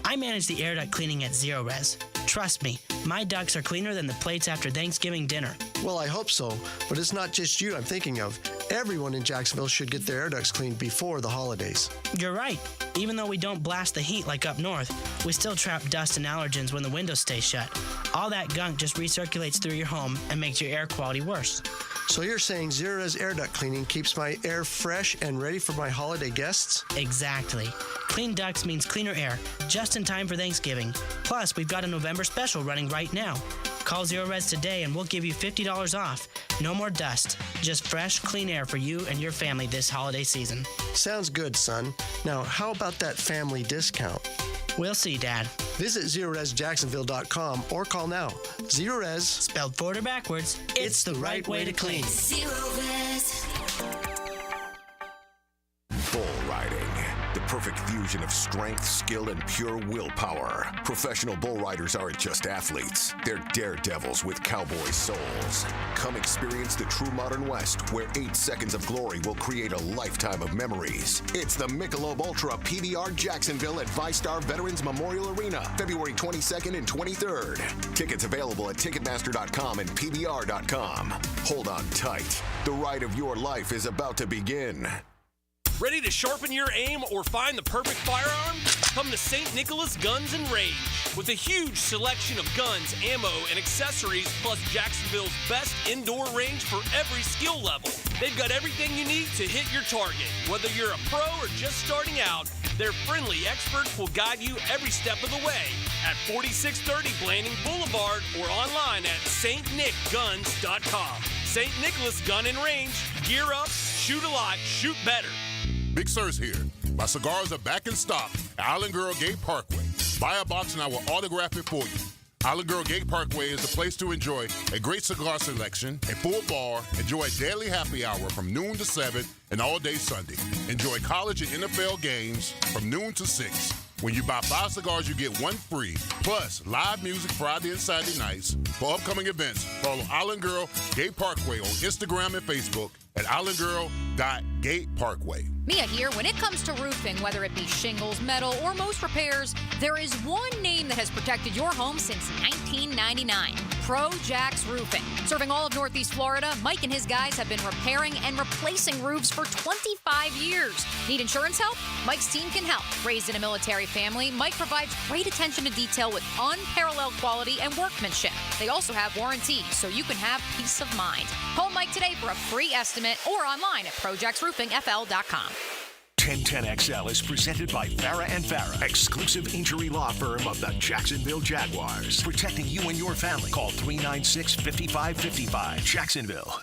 I manage the air duct cleaning at Zero Res. Trust me, my ducts are cleaner than the plates after Thanksgiving dinner. Well, I hope so, but it's not just you I'm thinking of. Everyone in Jacksonville should get their air ducts cleaned before the holidays. You're right. Even though we don't blast the heat like up north, we still trap dust and allergens when the windows stay shut. All that gunk just recirculates through your home and makes your air quality worse. So you're saying Zero Res air duct cleaning keeps my air fresh and ready for my holiday guests? Exactly. Clean ducts means cleaner air, just in time for Thanksgiving. Plus, we've got a November special running right now. Call Zero Res today and we'll give you $50 off. No more dust, just fresh, clean air for you and your family this holiday season. Sounds good, son. Now, how about that family discount? We'll see, Dad. Visit ZeroResJacksonville.com or call now. Zero Res, spelled forward or backwards, it's the right way to clean. Zero Res. Bull riding. The perfect fusion of strength, skill, and pure willpower. Professional bull riders aren't just athletes. They're daredevils with cowboy souls. Come experience the true modern West, where 8 seconds of glory will create a lifetime of memories. It's the Michelob Ultra PBR Jacksonville at ViStar Veterans Memorial Arena, February 22nd and 23rd. Tickets available at Ticketmaster.com and PBR.com. Hold on tight. The ride of your life is about to begin. Ready to sharpen your aim or find the perfect firearm? Come to St. Nicholas Guns and Range. With a huge selection of guns, ammo, and accessories, plus Jacksonville's best indoor range for every skill level. They've got everything you need to hit your target. Whether you're a pro or just starting out, their friendly experts will guide you every step of the way at 4630 Blanding Boulevard or online at stnickguns.com. St. Nicholas Gun and Range. Gear up, shoot a lot, shoot better. Big Sir's here. My cigars are back in stock at Island Girl Gate Parkway. Buy a box and I will autograph it for you. Island Girl Gate Parkway is the place to enjoy a great cigar selection, a full bar, enjoy a daily happy hour from noon to 7 and all day Sunday. Enjoy college and NFL games from noon to 6. When you buy 5 cigars, you get 1 free. Plus, live music Friday and Saturday nights. For upcoming events, follow Island Girl Gate Parkway on Instagram and Facebook at islandgirl.gateparkway. Mia here. When it comes to roofing, whether it be shingles, metal, or most repairs, there is one name that has protected your home since 1999. Pro Jax Roofing. Serving all of Northeast Florida, Mike and his guys have been repairing and replacing roofs for 25 years. Need insurance help? Mike's team can help. Raised in a military family, Mike provides great attention to detail with unparalleled quality and workmanship. They also have warranties, so you can have peace of mind. Call Mike today for a free estimate or online at projaxroofingfl.com. 1010XL is presented by Farah & Farah, exclusive injury law firm of the Jacksonville Jaguars. Protecting you and your family. Call 396-5555. Jacksonville.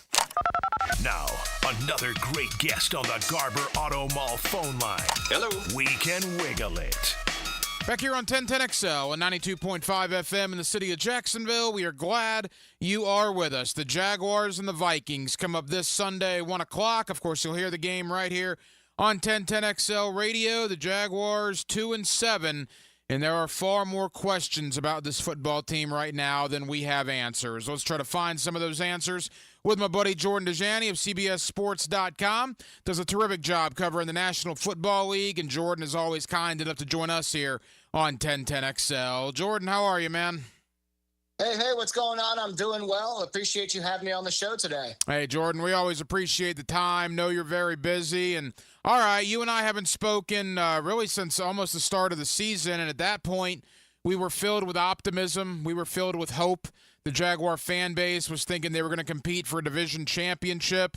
Now, another great guest on the Garber Auto Mall phone line. Hello. We can wiggle it. Back here on 1010XL and 92.5 FM in the city of Jacksonville, we are glad you are with us. The Jaguars and the Vikings come up this Sunday, 1 o'clock. Of course, you'll hear the game right here on 1010XL Radio. The Jaguars 2-7, and there are far more questions about this football team right now than we have answers. Let's try to find some of those answers with my buddy Jordan Dejani of CBSSports.com. Does a terrific job covering the National Football League, and Jordan is always kind enough to join us here on 1010XL. Jordan, how are you, man? Hey, what's going on? I'm doing well. Appreciate you having me on the show today. Hey, Jordan, we always appreciate the time. Know you're very busy. And all right, you and I haven't spoken really since almost the start of the season. And at that point, we were filled with optimism. We were filled with hope. The Jaguar fan base was thinking they were going to compete for a division championship.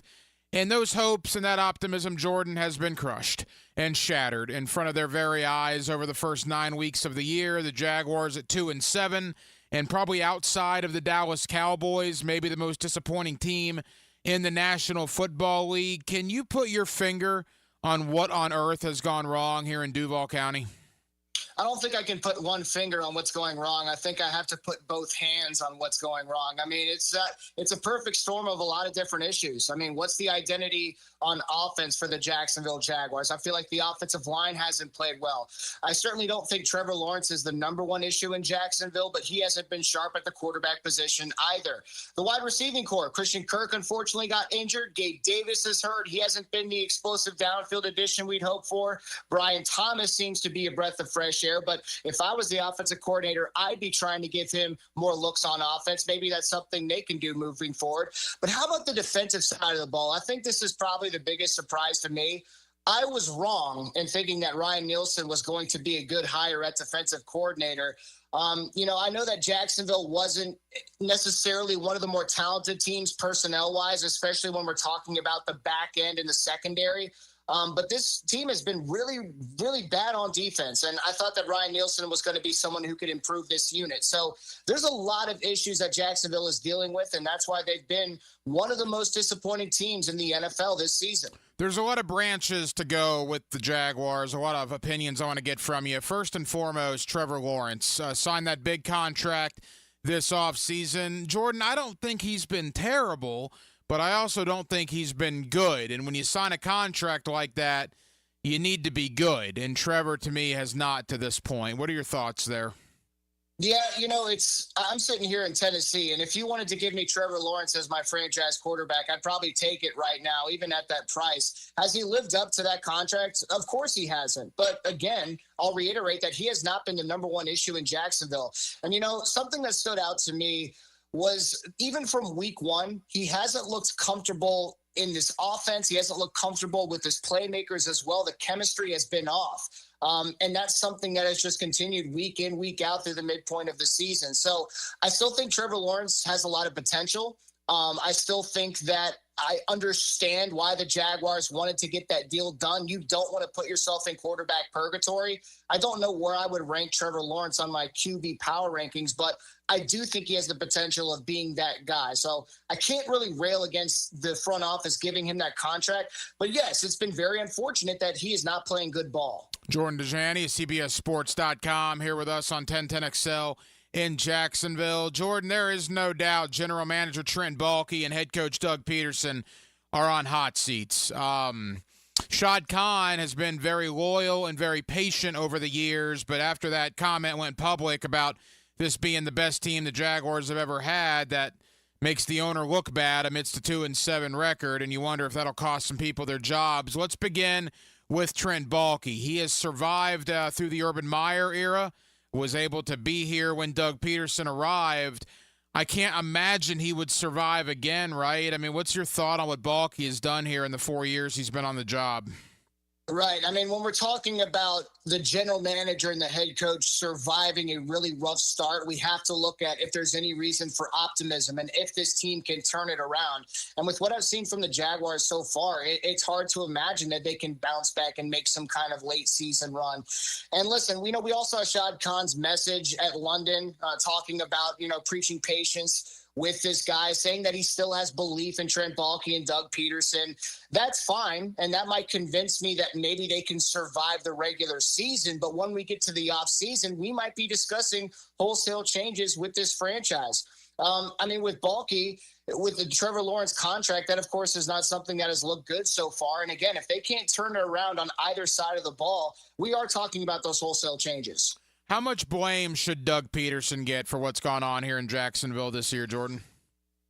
And those hopes and that optimism, Jordan, has been crushed and shattered in front of their very eyes over the first 9 weeks of the year. The Jaguars at 2-7. And probably outside of the Dallas Cowboys, maybe the most disappointing team in the National Football League. Can you put your finger on what on earth has gone wrong here in Duval County? I don't think I can put one finger on what's going wrong. I think I have to put both hands on what's going wrong. I mean, it's a perfect storm of a lot of different issues. I mean, what's the identity on offense for the Jacksonville Jaguars? I feel like the offensive line hasn't played well. I certainly don't think Trevor Lawrence is the number one issue in Jacksonville, but he hasn't been sharp at the quarterback position either. The wide receiving core, Christian Kirk unfortunately got injured. Gabe Davis is hurt. He hasn't been the explosive downfield addition we'd hoped for. Brian Thomas seems to be a breath of fresh air, but if I was the offensive coordinator, I'd be trying to give him more looks on offense. Maybe that's something they can do moving forward. But how about the defensive side of the ball? I think this is probably the biggest surprise to me. I was wrong in thinking that Ryan Nielsen was going to be a good hire at defensive coordinator. I know that Jacksonville wasn't necessarily one of the more talented teams personnel-wise, especially when we're talking about the back end and the secondary. But this team has been really, really bad on defense. And I thought that Ryan Nielsen was going to be someone who could improve this unit. So there's a lot of issues that Jacksonville is dealing with, and that's why they've been one of the most disappointing teams in the NFL this season. There's a lot of branches to go with the Jaguars, a lot of opinions I want to get from you. First and foremost, Trevor Lawrence signed that big contract this offseason. Jordan, I don't think he's been terrible, but I also don't think he's been good. And when you sign a contract like that, you need to be good. And Trevor, to me, has not to this point. What are your thoughts there? Yeah, I'm sitting here in Tennessee, and if you wanted to give me Trevor Lawrence as my franchise quarterback, I'd probably take it right now, even at that price. Has he lived up to that contract? Of course he hasn't. But again, I'll reiterate that he has not been the number one issue in Jacksonville. And, something that stood out to me was even from week one, he hasn't looked comfortable in this offense. He hasn't looked comfortable with his playmakers as well. The chemistry has been off. And that's something that has just continued week in, week out through the midpoint of the season. So I still think Trevor Lawrence has a lot of potential. I still think that I understand why the Jaguars wanted to get that deal done. You don't want to put yourself in quarterback purgatory. I don't know where I would rank Trevor Lawrence on my QB power rankings, but I do think he has the potential of being that guy. So I can't really rail against the front office giving him that contract. But yes, it's been very unfortunate that he is not playing good ball. Jordan Dejani, CBSSports.com, here with us on 1010XL in Jacksonville. Jordan, there is no doubt General Manager Trent Baalke and head coach Doug Peterson are on hot seats. Shad Khan has been very loyal and very patient over the years, but after that comment went public about this being the best team the Jaguars have ever had, that makes the owner look bad amidst a 2-7 record, and you wonder if that'll cost some people their jobs. Let's begin with Trent Baalke. He has survived through the Urban Meyer era, was able to be here when Doug Peterson arrived. I can't imagine he would survive again, right? I mean, what's your thought on what Baalke has done here in the 4 years he's been on the job? Right. I mean, when we're talking about the general manager and the head coach surviving a really rough start, we have to look at if there's any reason for optimism and if this team can turn it around. And with what I've seen from the Jaguars so far, it's hard to imagine that they can bounce back and make some kind of late season run. And listen, we all saw Shad Khan's message at London talking about, preaching patience with this guy, saying that he still has belief in Trent Baalke and Doug Peterson. That's fine, and that might convince me that maybe they can survive the regular season. But when we get to the offseason, we might be discussing wholesale changes with this franchise. With Baalke, with the Trevor Lawrence contract, that, of course, is not something that has looked good so far. And again, if they can't turn it around on either side of the ball, we are talking about those wholesale changes. How much blame should Doug Peterson get for what's gone on here in Jacksonville this year, Jordan?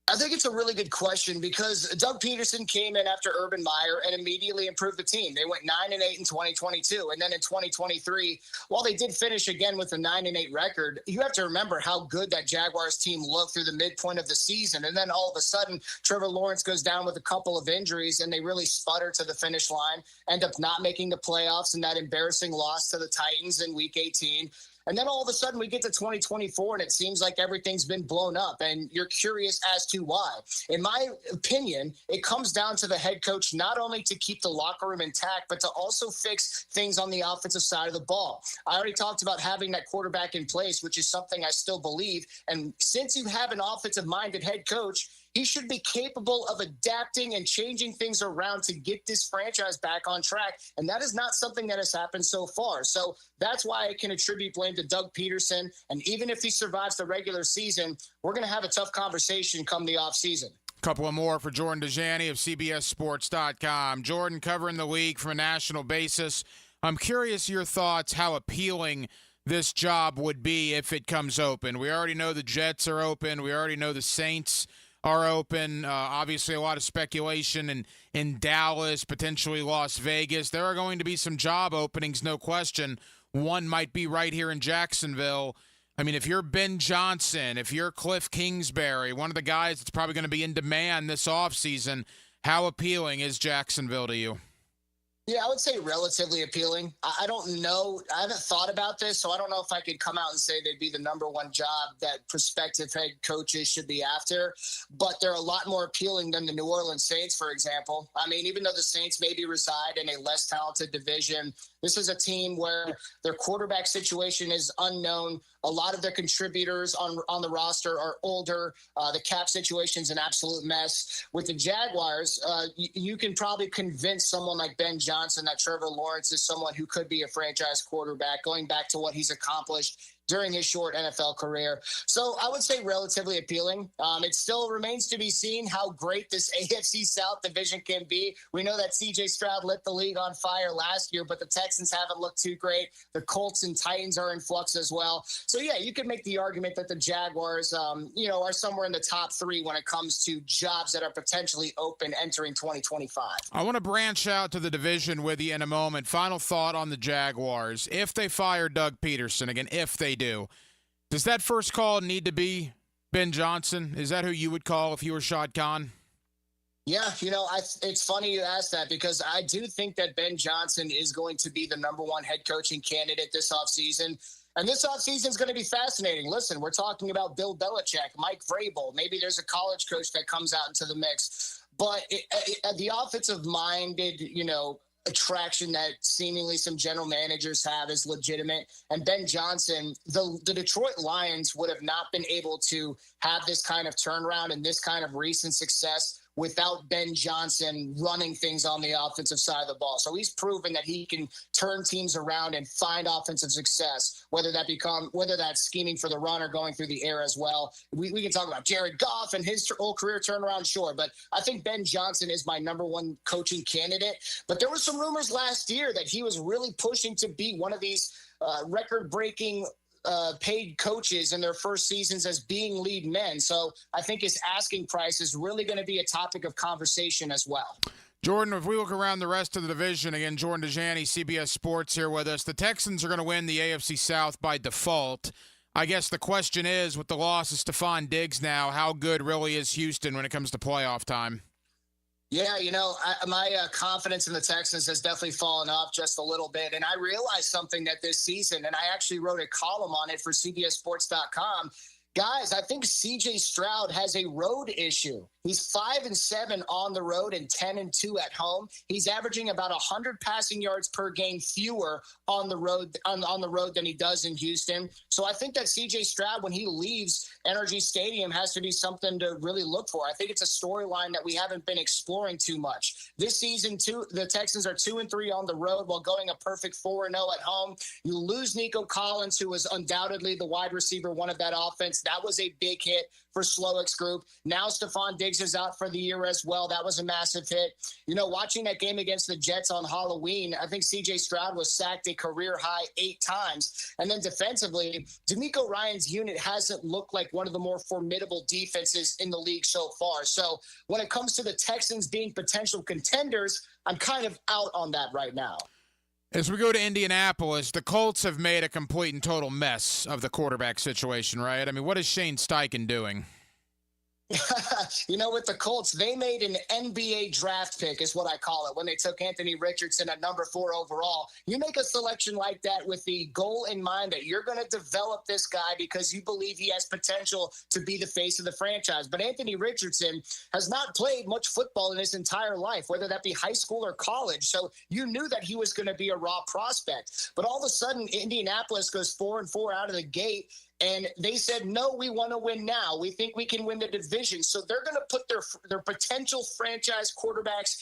I think it's a really good question because Doug Peterson came in after Urban Meyer and immediately improved the team. They went 9-8 in 2022. And then in 2023, while they did finish again with a 9-8 record, you have to remember how good that Jaguars team looked through the midpoint of the season. And then all of a sudden, Trevor Lawrence goes down with a couple of injuries and they really sputter to the finish line, end up not making the playoffs in that embarrassing loss to the Titans in Week 18. And then all of a sudden we get to 2024 and it seems like everything's been blown up and you're curious as to why. In my opinion, it comes down to the head coach not only to keep the locker room intact, but to also fix things on the offensive side of the ball. I already talked about having that quarterback in place, which is something I still believe. And since you have an offensive-minded head coach, he should be capable of adapting and changing things around to get this franchise back on track. And that is not something that has happened so far. So that's why I can attribute blame to Doug Peterson. And even if he survives the regular season, we're going to have a tough conversation come the offseason. Couple of more for Jordan Dejani of CBSSports.com. Jordan, covering the league from a national basis. I'm curious your thoughts how appealing this job would be if it comes open. We already know the Jets are open. We already know the Saints are open. Obviously, a lot of speculation in Dallas, potentially Las Vegas. There are going to be some job openings, no question. One might be right here in Jacksonville. I mean, if you're Ben Johnson, if you're Cliff Kingsbury, one of the guys that's probably going to be in demand this offseason, how appealing is Jacksonville to you? Yeah, I would say relatively appealing. I don't know. I haven't thought about this, so I don't know if I could come out and say they'd be the number one job that prospective head coaches should be after. But they're a lot more appealing than the New Orleans Saints, for example. I mean, even though the Saints maybe reside in a less talented division, this is a team where their quarterback situation is unknown. A lot of their contributors on the roster are older. The cap situation is an absolute mess. With the Jaguars, you can probably convince someone like Ben Johnson that Trevor Lawrence is someone who could be a franchise quarterback, going back to what he's accomplished during his short NFL career. So I would say relatively appealing. It still remains to be seen how great this AFC South division can be. We know that C.J. Stroud lit the league on fire last year, but the Texans haven't looked too great. The Colts and Titans are in flux as well. So, yeah, you could make the argument that the Jaguars, are somewhere in the top three when it comes to jobs that are potentially open entering 2025. I want to branch out to the division with you in a moment. Final thought on the Jaguars. If they fire Doug Peterson, again, if they do, does that first call need to be Ben Johnson? Is that who you would call if you were Shad Khan? Yeah, it's funny you asked that because I do think that Ben Johnson is going to be the number one head coaching candidate this offseason. And this offseason is going to be fascinating. Listen, we're talking about Bill Belichick, Mike Vrabel. Maybe there's a college coach that comes out into the mix. But the offensive-minded, attraction that seemingly some general managers have is legitimate. And Ben Johnson, the Detroit Lions would have not been able to have this kind of turnaround and this kind of recent success without Ben Johnson running things on the offensive side of the ball. So he's proven that he can turn teams around and find offensive success, whether that's scheming for the run or going through the air as well. We can talk about Jared Goff and his whole career turnaround, sure, but I think Ben Johnson is my number one coaching candidate. But there were some rumors last year that he was really pushing to be one of these record-breaking paid coaches in their first seasons as being lead men. So I think his asking price is really going to be a topic of conversation as well. Jordan, if we look around the rest of the division, again, Jordan Dejani, CBS Sports here with us. The Texans are going to win the AFC South by default. I guess the question is, with the loss of Stephon Diggs now, how good really is Houston when it comes to playoff time? Yeah, my confidence in the Texans has definitely fallen off just a little bit. And I realized something that this season, and I actually wrote a column on it for CBSSports.com. Guys, I think C.J. Stroud has a road issue. He's 5-7 on the road and 10-2 at home. He's averaging about 100 passing yards per game fewer on the road than he does in Houston. So I think that C.J. Stroud, when he leaves NRG Stadium, has to be something to really look for. I think it's a storyline that we haven't been exploring too much. This season, the Texans are 2-3 on the road while going a perfect 4-0 at home. You lose Nico Collins, who was undoubtedly the wide receiver one of that offense That was a big hit for Slowick's group. Now Stephon Diggs is out for the year as well. That was a massive hit. Watching that game against the Jets on Halloween, I think C.J. Stroud was sacked a career-high 8 times. And then defensively, D'Amico Ryan's unit hasn't looked like one of the more formidable defenses in the league so far. So when it comes to the Texans being potential contenders, I'm kind of out on that right now. As we go to Indianapolis, the Colts have made a complete and total mess of the quarterback situation, right? I mean, what is Shane Steichen doing? With the Colts, they made an NBA draft pick, is what I call it, when they took Anthony Richardson at number 4 overall. You make a selection like that with the goal in mind that you're going to develop this guy because you believe he has potential to be the face of the franchise. But Anthony Richardson has not played much football in his entire life, whether that be high school or college. So you knew that he was going to be a raw prospect. But all of a sudden, Indianapolis goes 4-4 out of the gate. And they said, no, we want to win now. We think we can win the division. So they're going to put their potential franchise quarterbacks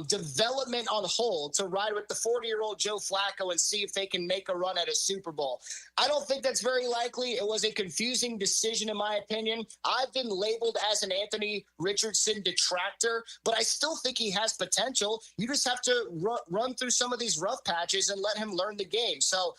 development on hold to ride with the 40-year-old Joe Flacco and see if they can make a run at a Super Bowl. I don't think that's very likely. It was a confusing decision, in my opinion. I've been labeled as an Anthony Richardson detractor, but I still think he has potential. You just have to run through some of these rough patches and let him learn the game. So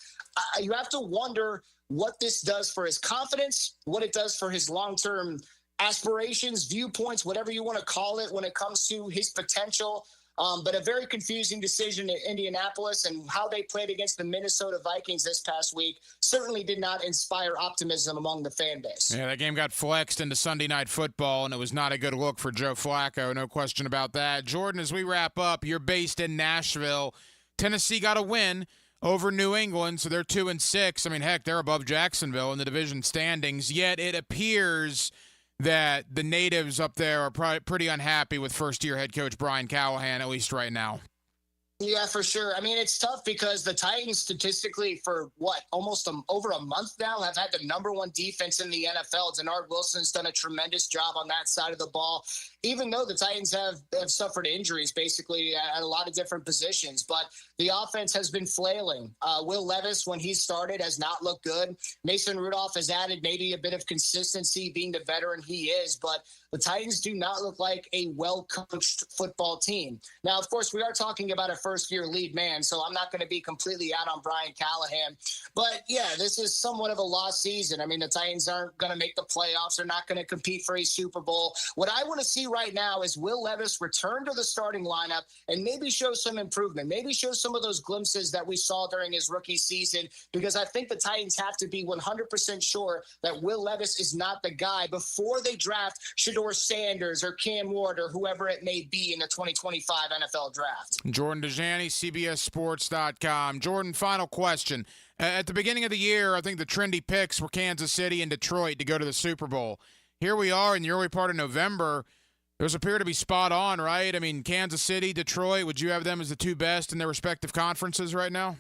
you have to wonder what this does for his confidence, what it does for his long-term aspirations, viewpoints, whatever you want to call it when it comes to his potential. But a very confusing decision in Indianapolis, and how they played against the Minnesota Vikings this past week certainly did not inspire optimism among the fan base. Yeah, that game got flexed into Sunday Night Football, and it was not a good look for Joe Flacco, no question about that. Jordan, as we wrap up, you're based in Nashville. Tennessee got a win over New England, so they're 2-6. I mean, heck, they're above Jacksonville in the division standings, yet it appears that the natives up there are pretty unhappy with first-year head coach Brian Callahan, at least right now. Yeah, for sure. I mean, it's tough because the Titans statistically for almost over a month now have had the #1 defense in the NFL. Denard Wilson's done a tremendous job on that side of the ball, even though the Titans have suffered injuries basically at a lot of different positions. But the offense has been flailing. Will Levis, when he started, has not looked good. Mason Rudolph has added maybe a bit of consistency, being the veteran he is. But the Titans do not look like a well-coached football team. Now, of course, we are talking about a first-year lead man, so I'm not going to be completely out on Brian Callahan. But, yeah, this is somewhat of a lost season. I mean, the Titans aren't going to make the playoffs. They're not going to compete for a Super Bowl. What I want to see right now is Will Levis return to the starting lineup and maybe show some improvement, maybe show some of those glimpses that we saw during his rookie season, because I think the Titans have to be 100% sure that Will Levis is not the guy before they draft Shedeur Sanders or Cam Ward or whoever it may be in the 2025 NFL draft. Jordan Dejani, CBSSports.com. Jordan, final question. At the beginning of the year, I think the trendy picks were Kansas City and Detroit to go to the Super Bowl. Here we are in the early part of November. Those appear to be spot on, right? I mean, Kansas City, Detroit, would you have them as the 2 best in their respective conferences right now?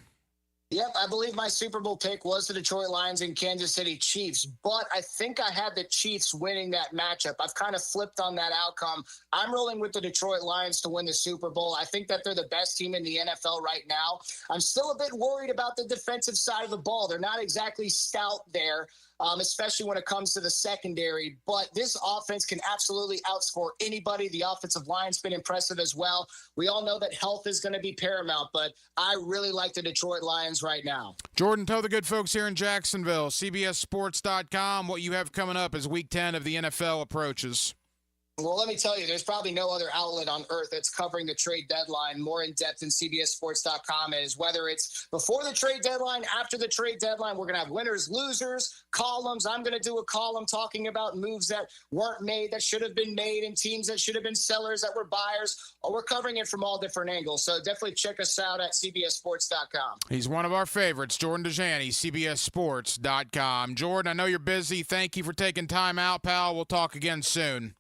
Yep, I believe my Super Bowl pick was the Detroit Lions and Kansas City Chiefs, but I think I had the Chiefs winning that matchup. I've kind of flipped on that outcome. I'm rolling with the Detroit Lions to win the Super Bowl. I think that they're the best team in the NFL right now. I'm still a bit worried about the defensive side of the ball. They're not exactly stout there, especially when it comes to the secondary. But this offense can absolutely outscore anybody. The offensive line's been impressive as well. We all know that health is going to be paramount, but I really like the Detroit Lions right now. Jordan, tell the good folks here in Jacksonville, CBSSports.com, what you have coming up as Week 10 of the NFL approaches. Well, let me tell you, there's probably no other outlet on earth that's covering the trade deadline more in depth than CBSSports.com is. Whether it's before the trade deadline, after the trade deadline, we're going to have winners, losers, columns. I'm going to do a column talking about moves that weren't made, that should have been made, and teams that should have been sellers that were buyers. We're covering it from all different angles. So definitely check us out at CBSSports.com. He's one of our favorites, Jordan Dejani, CBSSports.com. Jordan, I know you're busy. Thank you for taking time out, pal. We'll talk again soon.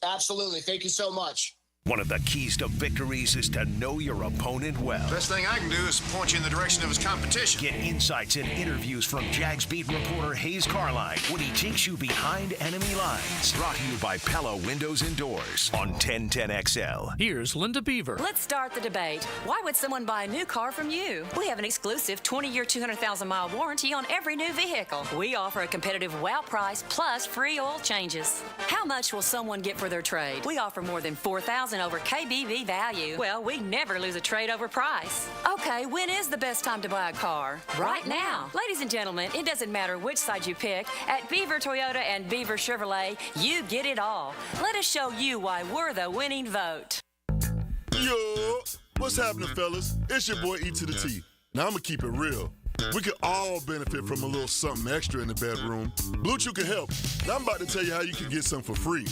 Absolutely. Thank you so much. One of the keys to victories is to know your opponent well. Best thing I can do is point you in the direction of his competition. Get insights and interviews from Jags beat reporter Hayes Carline when he takes you behind enemy lines. Brought to you by Pella Windows and Doors on 1010XL. Here's Linda Beaver. Let's start the debate. Why would someone buy a new car from you? We have an exclusive 20-year, 200,000-mile warranty on every new vehicle. We offer a competitive wow price plus free oil changes. How much will someone get for their trade? We offer more than $4,000 over KBV value. Well, we never lose a trade over price. Okay, when is the best time to buy a car? Right now. Ladies and gentlemen, it doesn't matter which side you pick. At Beaver Toyota and Beaver Chevrolet, you get it all. Let us show you why we're the winning vote. Yo, what's happening, fellas? It's your boy E to the T. Now, I'm going to keep it real. We could all benefit from a little something extra in the bedroom. Blue Chew can help. Now I'm about to tell you how you can get some for free.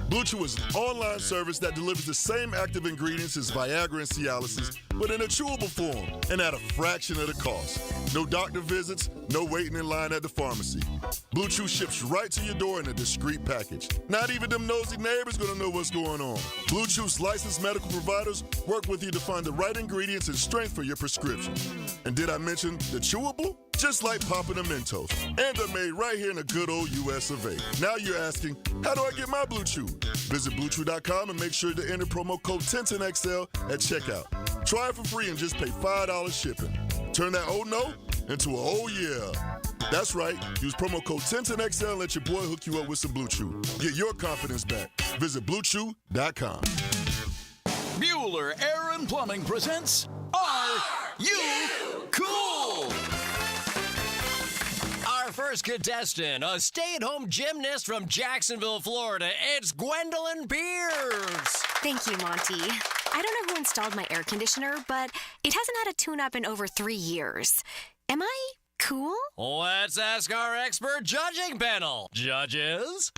Blue Chew is an online service that delivers the same active ingredients as Viagra and Cialis, but in a chewable form and at a fraction of the cost. No doctor visits, no waiting in line at the pharmacy. Blue Chew ships right to your door in a discreet package. Not even them nosy neighbors gonna know what's going on. Blue Chew's licensed medical providers work with you to find the right ingredients and strength for your prescription. And did I mention the chewable? Just like popping a Mentos. And they're made right here in the good old US of A. Now you're asking, how do I get my Blue Chew? Visit BlueChew.com and make sure to enter promo code 1010XL at checkout. Try it for free and just pay $5 shipping. Turn that oh no into a oh yeah. That's right. Use promo code 1010XL and let your boy hook you up with some Blue Chew. Get your confidence back. Visit BlueChew.com. Bueller Air and Plumbing presents Are You Cool? Our first contestant, a stay-at-home gymnast from Jacksonville, Florida. It's Gwendolyn Beers. Thank you, Monty. I don't know who installed my air conditioner, but it hasn't had a tune-up in over 3 years. Am I cool? Let's ask our expert judging panel. Judges?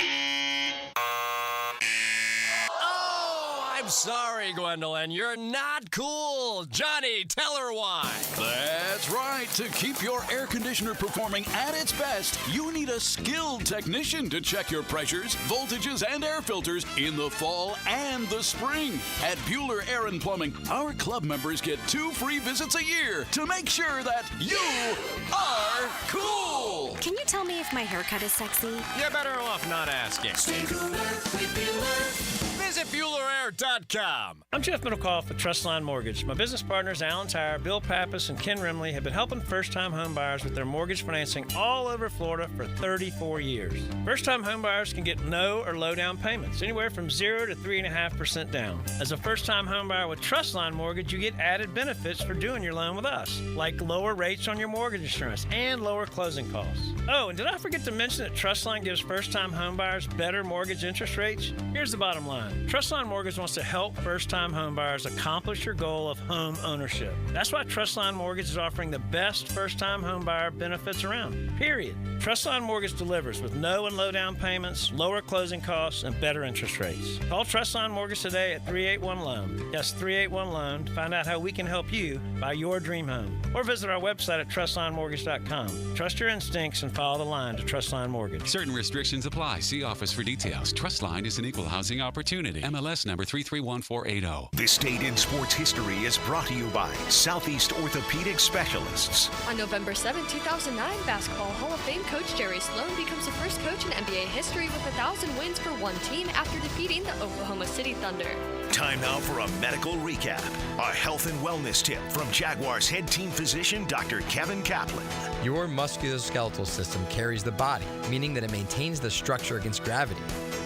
I'm sorry, Gwendolyn. You're not cool. Johnny, tell her why. That's right. To keep your air conditioner performing at its best, you need a skilled technician to check your pressures, voltages, and air filters in the fall and the spring. At Bueller Air and Plumbing, our club members get 2 free visits a year to make sure that you are cool. Can you tell me if my haircut is sexy? You're better off not asking. Stay cooler with Bueller. Visit BuellerAir.com. I'm Jeff Middlecoff with Trustline Mortgage. My business partners, Alan Tyre, Bill Pappas, and Ken Rimley, have been helping first-time home buyers with their mortgage financing all over Florida for 34 years. First-time home buyers can get no or low down payments, anywhere from 0 to 3.5% down. As a first-time home buyer with Trustline Mortgage, you get added benefits for doing your loan with us, like lower rates on your mortgage insurance and lower closing costs. Oh, and did I forget to mention that Trustline gives first-time home buyers better mortgage interest rates? Here's the bottom line. Trustline Mortgage wants to help first-time home buyers accomplish your goal of home ownership. That's why Trustline Mortgage is offering the best first-time home buyer benefits around, period. Trustline Mortgage delivers with no and low down payments, lower closing costs, and better interest rates. Call Trustline Mortgage today at 381-LOAN. That's 381-LOAN to find out how we can help you buy your dream home. Or visit our website at TrustlineMortgage.com. Trust your instincts and follow the line to Trustline Mortgage. Certain restrictions apply. See office for details. Trustline is an equal housing opportunity. MLS number 331480. This date in sports history is brought to you by Southeast Orthopedic Specialists. On November 7, 2009, Basketball Hall of Fame coach Jerry Sloan becomes the first coach in NBA history with 1,000 wins for one team after defeating the Oklahoma City Thunder. Time now for a medical recap. A health and wellness tip from Jaguars head team physician Dr. Kevin Kaplan. Your musculoskeletal system carries the body, meaning that it maintains the structure against gravity.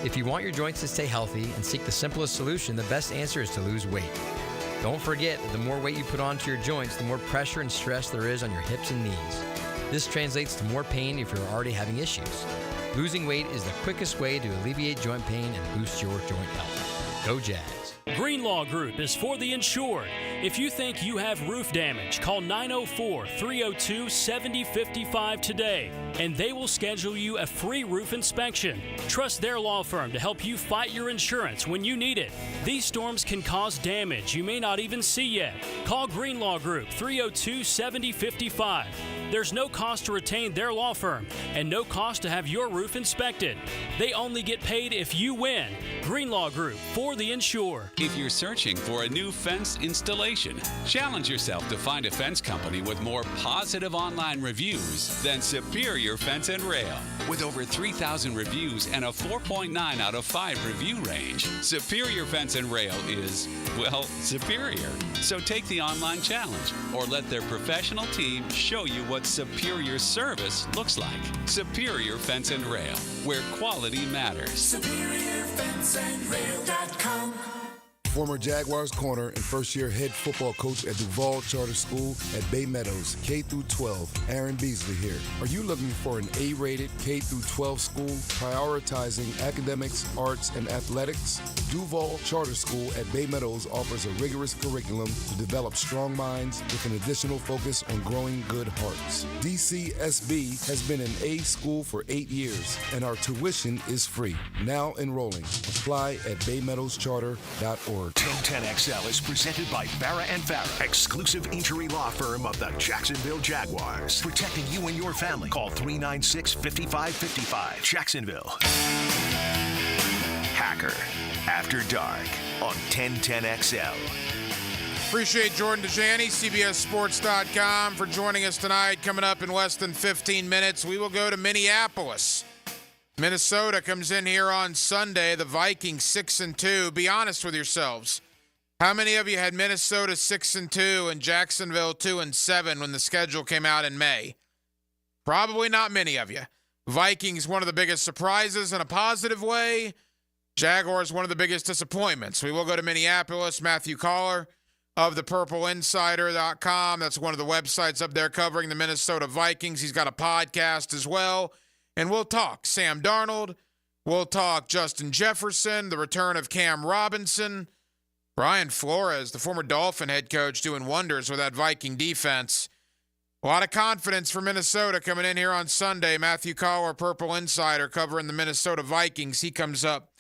If you want your joints to stay healthy and seek the simplest solution, the best answer is to lose weight. Don't forget that the more weight you put onto your joints, the more pressure and stress there is on your hips and knees. This translates to more pain if you're already having issues. Losing weight is the quickest way to alleviate joint pain and boost your joint health. Go Jags. Greenlaw Group is for the insured. If you think you have roof damage, call 904-302-7055 today, and they will schedule you a free roof inspection. Trust their law firm to help you fight your insurance when you need it. These storms can cause damage you may not even see yet. Call Greenlaw Group, 302-7055. There's no cost to retain their law firm and no cost to have your roof inspected. They only get paid if you win. Greenlaw Group, for the insured. store. If you're searching for a new fence installation, challenge yourself to find a fence company with more positive online reviews than Superior Fence and Rail. With over 3,000 reviews and a 4.9 out of 5 review range, Superior Fence and Rail is, well, superior. So take the online challenge or let their professional team show you what superior service looks like. Superior Fence and Rail, where quality matters. SuperiorFenceandRail.com. Former Jaguars corner and first-year head football coach at Duval Charter School at Bay Meadows, K-12, Aaron Beasley here. Are you looking for an A-rated K-12 school prioritizing academics, arts, and athletics? Duval Charter School at Bay Meadows offers a rigorous curriculum to develop strong minds with an additional focus on growing good hearts. DCSB has been an A school for 8 years, and our tuition is free. Now enrolling. Apply at baymeadowscharter.org. 1010XL is presented by Barra & Farah, exclusive injury law firm of the Jacksonville Jaguars. Protecting you and your family. Call 396-5555. Jacksonville. Hacker After Dark on 1010XL. Appreciate Jordan DeJani, CBSSports.com, for joining us tonight. Coming up in less than 15 minutes, we will go to Minneapolis. Minnesota comes in here on Sunday. The Vikings 6-2. Be honest with yourselves. How many of you had Minnesota 6-2 and Jacksonville 2-7 when the schedule came out in May? Probably not many of you. Vikings, one of the biggest surprises in a positive way. Jaguars, one of the biggest disappointments. We will go to Minneapolis. Matthew Collar of the PurpleInsider.com. That's one of the websites up there covering the Minnesota Vikings. He's got a podcast as well. And we'll talk Sam Darnold. We'll talk Justin Jefferson, the return of Cam Robinson. Brian Flores, the former Dolphin head coach, doing wonders with that Viking defense. A lot of confidence for Minnesota coming in here on Sunday. Matthew Collar, Purple Insider, covering the Minnesota Vikings. He comes up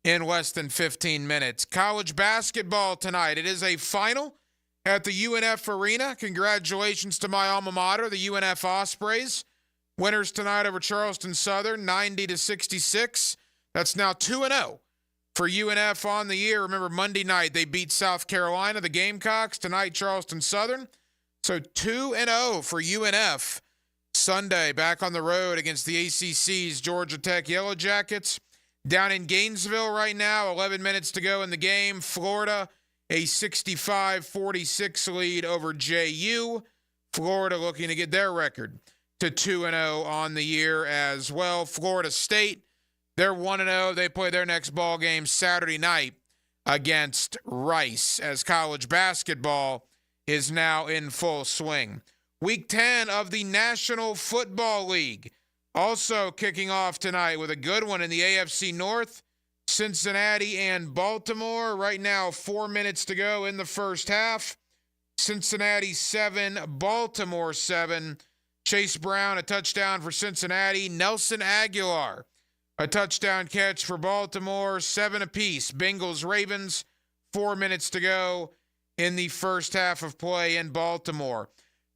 in less than 15 minutes. College basketball tonight. It is a final at the UNF Arena. Congratulations to my alma mater, the UNF Ospreys. Winners tonight over Charleston Southern, 90-66. That's now 2-0 for UNF on the year. Remember, Monday night they beat South Carolina, the Gamecocks. Tonight, Charleston Southern. So 2-0 for UNF. Sunday, back on the road against the ACC's Georgia Tech Yellow Jackets. Down in Gainesville right now, 11 minutes to go in the game. Florida, a 65-46 lead over JU. Florida looking to get their record to 2-0 on the year as well. Florida State, they're 1-0. They play their next ball game Saturday night against Rice as college basketball is now in full swing. Week 10 of the National Football League also kicking off tonight with a good one in the AFC North. Cincinnati and Baltimore. Right now, 4 minutes to go in the first half. Cincinnati 7, Baltimore 7. Chase Brown, a touchdown for Cincinnati. Nelson Aguilar, a touchdown catch for Baltimore. 7 apiece. Bengals, Ravens, 4 minutes to go in the first half of play in Baltimore.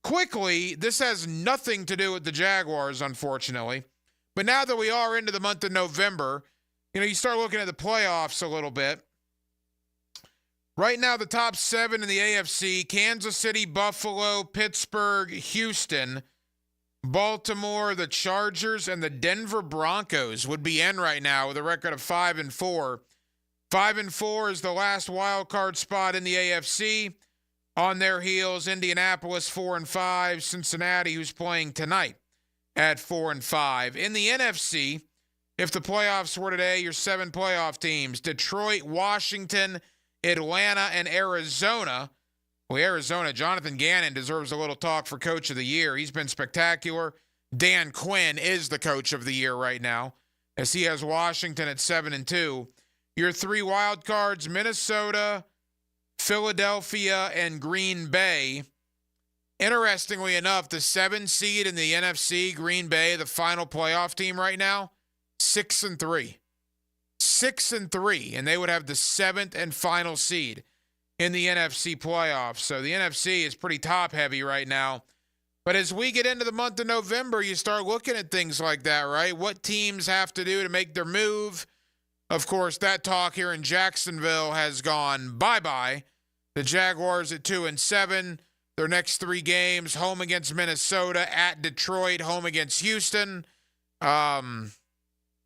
Quickly, this has nothing to do with the Jaguars, unfortunately. But now that we are into the month of November, you start looking at the playoffs a little bit. Right now, the top 7 in the AFC, Kansas City, Buffalo, Pittsburgh, Houston, Baltimore, the Chargers, and the Denver Broncos would be in right now with a record of 5-4. 5-4 is the last wild card spot in the AFC. On their heels, Indianapolis 4-5, Cincinnati, who's playing tonight, at 4-5. In the NFC, if the playoffs were today, your 7 playoff teams: Detroit, Washington, Atlanta, and Arizona. Well, Arizona, Jonathan Gannon deserves a little talk for Coach of the Year. He's been spectacular. Dan Quinn is the Coach of the Year right now, as he has Washington at 7-2. Your 3 wild cards: Minnesota, Philadelphia, and Green Bay. Interestingly enough, the 7 seed in the NFC, Green Bay, the final playoff team right now, 6-3. 6-3, and they would have the 7th and final seed in the NFC playoffs. So the NFC is pretty top-heavy right now. But as we get into the month of November, you start looking at things like that, right? What teams have to do to make their move? Of course, that talk here in Jacksonville has gone bye-bye. The Jaguars at 2-7. Their next 3 games, home against Minnesota, at Detroit, home against Houston. Are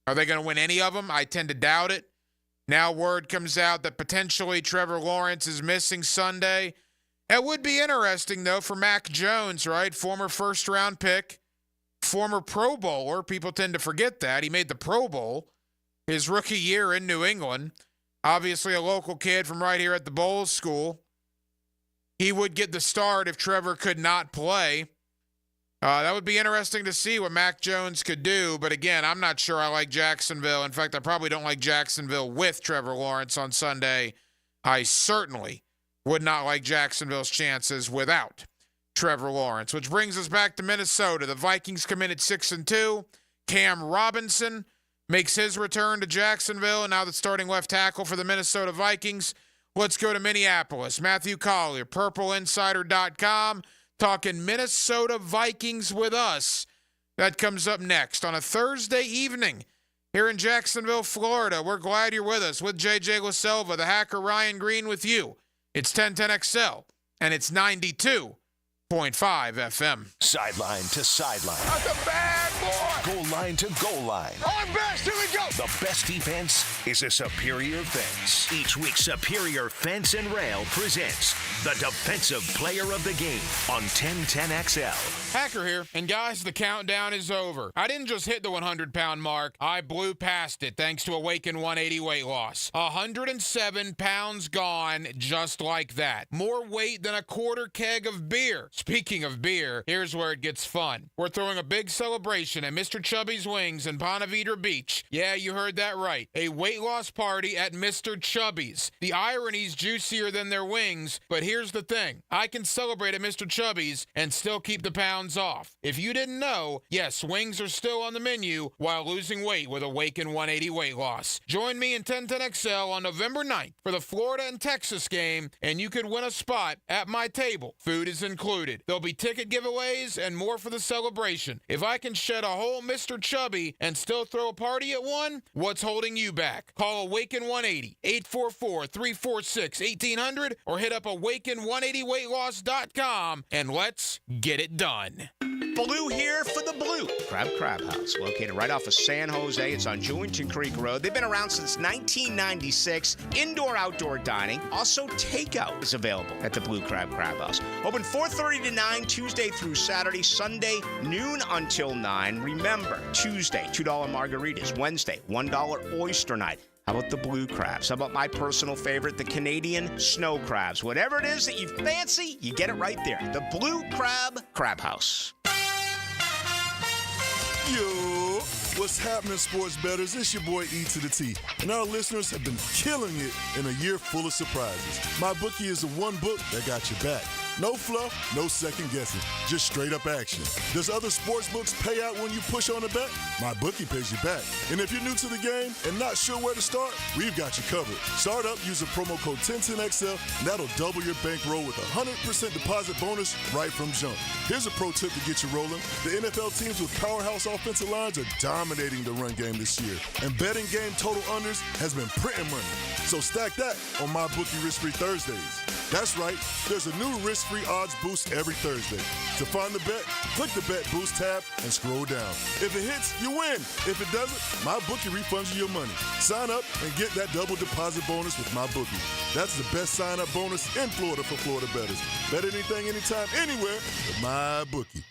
they going to win any of them? I tend to doubt it. Now word comes out that potentially Trevor Lawrence is missing Sunday. It would be interesting, though, for Mac Jones, right? Former first-round pick, former Pro Bowler. People tend to forget that. He made the Pro Bowl his rookie year in New England. Obviously a local kid from right here at the Bowles School. He would get the start if Trevor could not play. That would be interesting to see what Mac Jones could do. But again, I'm not sure I like Jacksonville. In fact, I probably don't like Jacksonville with Trevor Lawrence on Sunday. I certainly would not like Jacksonville's chances without Trevor Lawrence, which brings us back to Minnesota. The Vikings come in at 6-2. Cam Robinson makes his return to Jacksonville, and now the starting left tackle for the Minnesota Vikings. Let's go to Minneapolis. Matthew Collier, PurpleInsider.com, talking Minnesota Vikings with us. That comes up next on a Thursday evening here in Jacksonville, Florida. We're glad you're with us. With J.J. LaSelva, the hacker Ryan Green with you. It's 1010XL, and it's 92.5 FM. Sideline to sideline. That's a bad boy. Goal line to goal line. On best, here we go. The best defense is a superior fence. Each week, Superior Fence and Rail presents the Defensive Player of the Game on 1010XL. Hacker here, and guys, the countdown is over. I didn't just hit the 100-pound mark. I blew past it thanks to Awaken 180 weight loss. 107 pounds gone just like that. More weight than a quarter keg of beer. Speaking of beer, here's where it gets fun. We're throwing a big celebration at Mr. Chubby's Wings in Ponte Vedra Beach. Yeah, you heard that right. A weight loss party at Mr. Chubby's. The irony's juicier than their wings, but here's the thing. I can celebrate at Mr. Chubby's and still keep the pounds off. If you didn't know, yes, wings are still on the menu while losing weight with Awaken 180 weight loss. Join me in 1010XL on November 9th for the Florida and Texas game, and you could win a spot at my table. Food is included. There'll be ticket giveaways and more for the celebration. If I can shed a whole Mr. Chubby and still throw a party at one, what's holding you back? Call Awaken 180, 844-346-1800, or hit up Awaken180weightloss.com, and let's get it done. Blue here for the Blue Crab House, located right off of San Jose. It's on Jewington Creek Road. They've been around since 1996. Indoor-outdoor dining. Also, takeout is available at the Blue Crab House. Open 4:30 to 9, Tuesday through Saturday. Sunday, noon until 9. Remember, Tuesday, $2 margaritas. Wednesday, $1 oyster night. How about the blue crabs? How about my personal favorite, the Canadian snow crabs? Whatever it is that you fancy, you get it right there. The Blue Crab House. Yo, what's happening, sports bettors? It's your boy E to the T, and our listeners have been killing it in a year full of surprises. My bookie is the one book that got your back. No fluff, no second guessing, just straight up action. Does other sports books pay out when you push on a bet? My bookie pays you back. And if you're new to the game and not sure where to start, we've got you covered. Start up using promo code 1010XL, and that'll double your bankroll with a 100% deposit bonus right from jump. Here's a pro tip to get you rolling. The NFL teams with powerhouse offensive lines are dominating the run game this year, and betting game total unders has been printing money. So stack that on My Bookie Risk-Free Thursdays. That's right, there's a new risk-free odds boost every Thursday. To find the bet, click the Bet Boost tab and scroll down. If it hits, you win. If it doesn't, MyBookie refunds you your money. Sign up and get that double deposit bonus with MyBookie. That's the best sign-up bonus in Florida for Florida bettors. Bet anything, anytime, anywhere with MyBookie.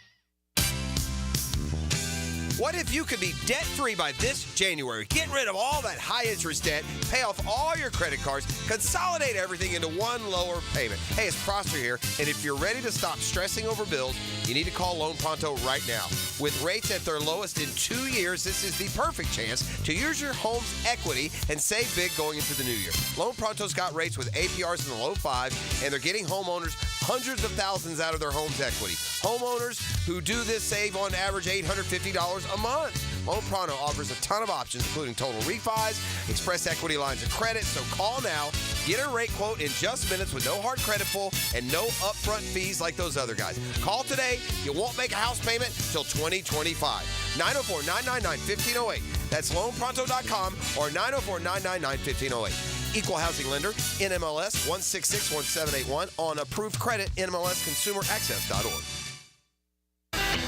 What if you could be debt-free by this January? Get rid of all that high-interest debt, pay off all your credit cards, consolidate everything into one lower payment. Hey, it's Prosper here, and if you're ready to stop stressing over bills, you need to call Loan Pronto right now. With rates at their lowest in 2 years, this is the perfect chance to use your home's equity and save big going into the new year. Loan Pronto's got rates with APRs in the low 5s, and they're getting homeowners hundreds of thousands out of their home's equity. Homeowners who do this save on average $850 a month. Loan Pronto offers a ton of options, including total refis, express equity lines of credit. So call now, get a rate quote in just minutes with no hard credit pull and no upfront fees like those other guys. Call today. You won't make a house payment till 2025. 904-999-1508. That's loanpronto.com or 904-999-1508. Equal housing lender, NMLS 1661781 on approved credit, NMLSconsumeraccess.org.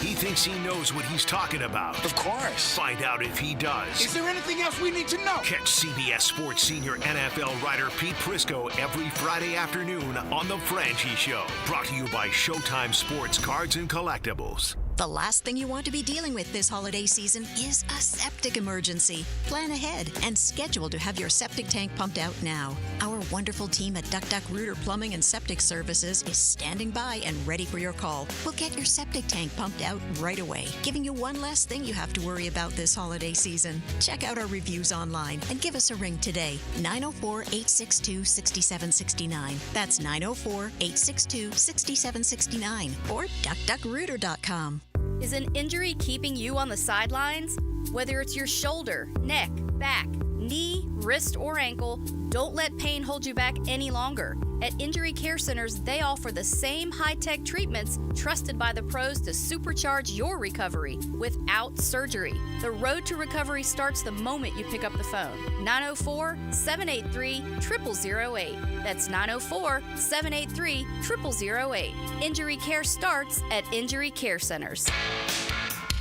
He thinks he knows what he's talking about. Of course. Find out if he does. Is there anything else we need to know? Catch CBS Sports senior NFL writer Pete Prisco every Friday afternoon on The Franchi Show. Brought to you by Showtime Sports Cards and Collectibles. The last thing you want to be dealing with this holiday season is a septic emergency. Plan ahead and schedule to have your septic tank pumped out now. Our wonderful team at Duck Duck Rooter Plumbing and Septic Services is standing by and ready for your call. We'll get your septic tank pumped out right away, giving you one less thing you have to worry about this holiday season. Check out our reviews online and give us a ring today. 904-862-6769. That's 904-862-6769 or duckduckrooter.com. Is an injury keeping you on the sidelines? Whether it's your shoulder, neck, back, knee, wrist, or ankle, don't let pain hold you back any longer. At Injury Care Centers, they offer the same high-tech treatments trusted by the pros to supercharge your recovery without surgery. The road to recovery starts the moment you pick up the phone. 904-783-0008. That's 904-783-0008. Injury care starts at Injury Care Centers.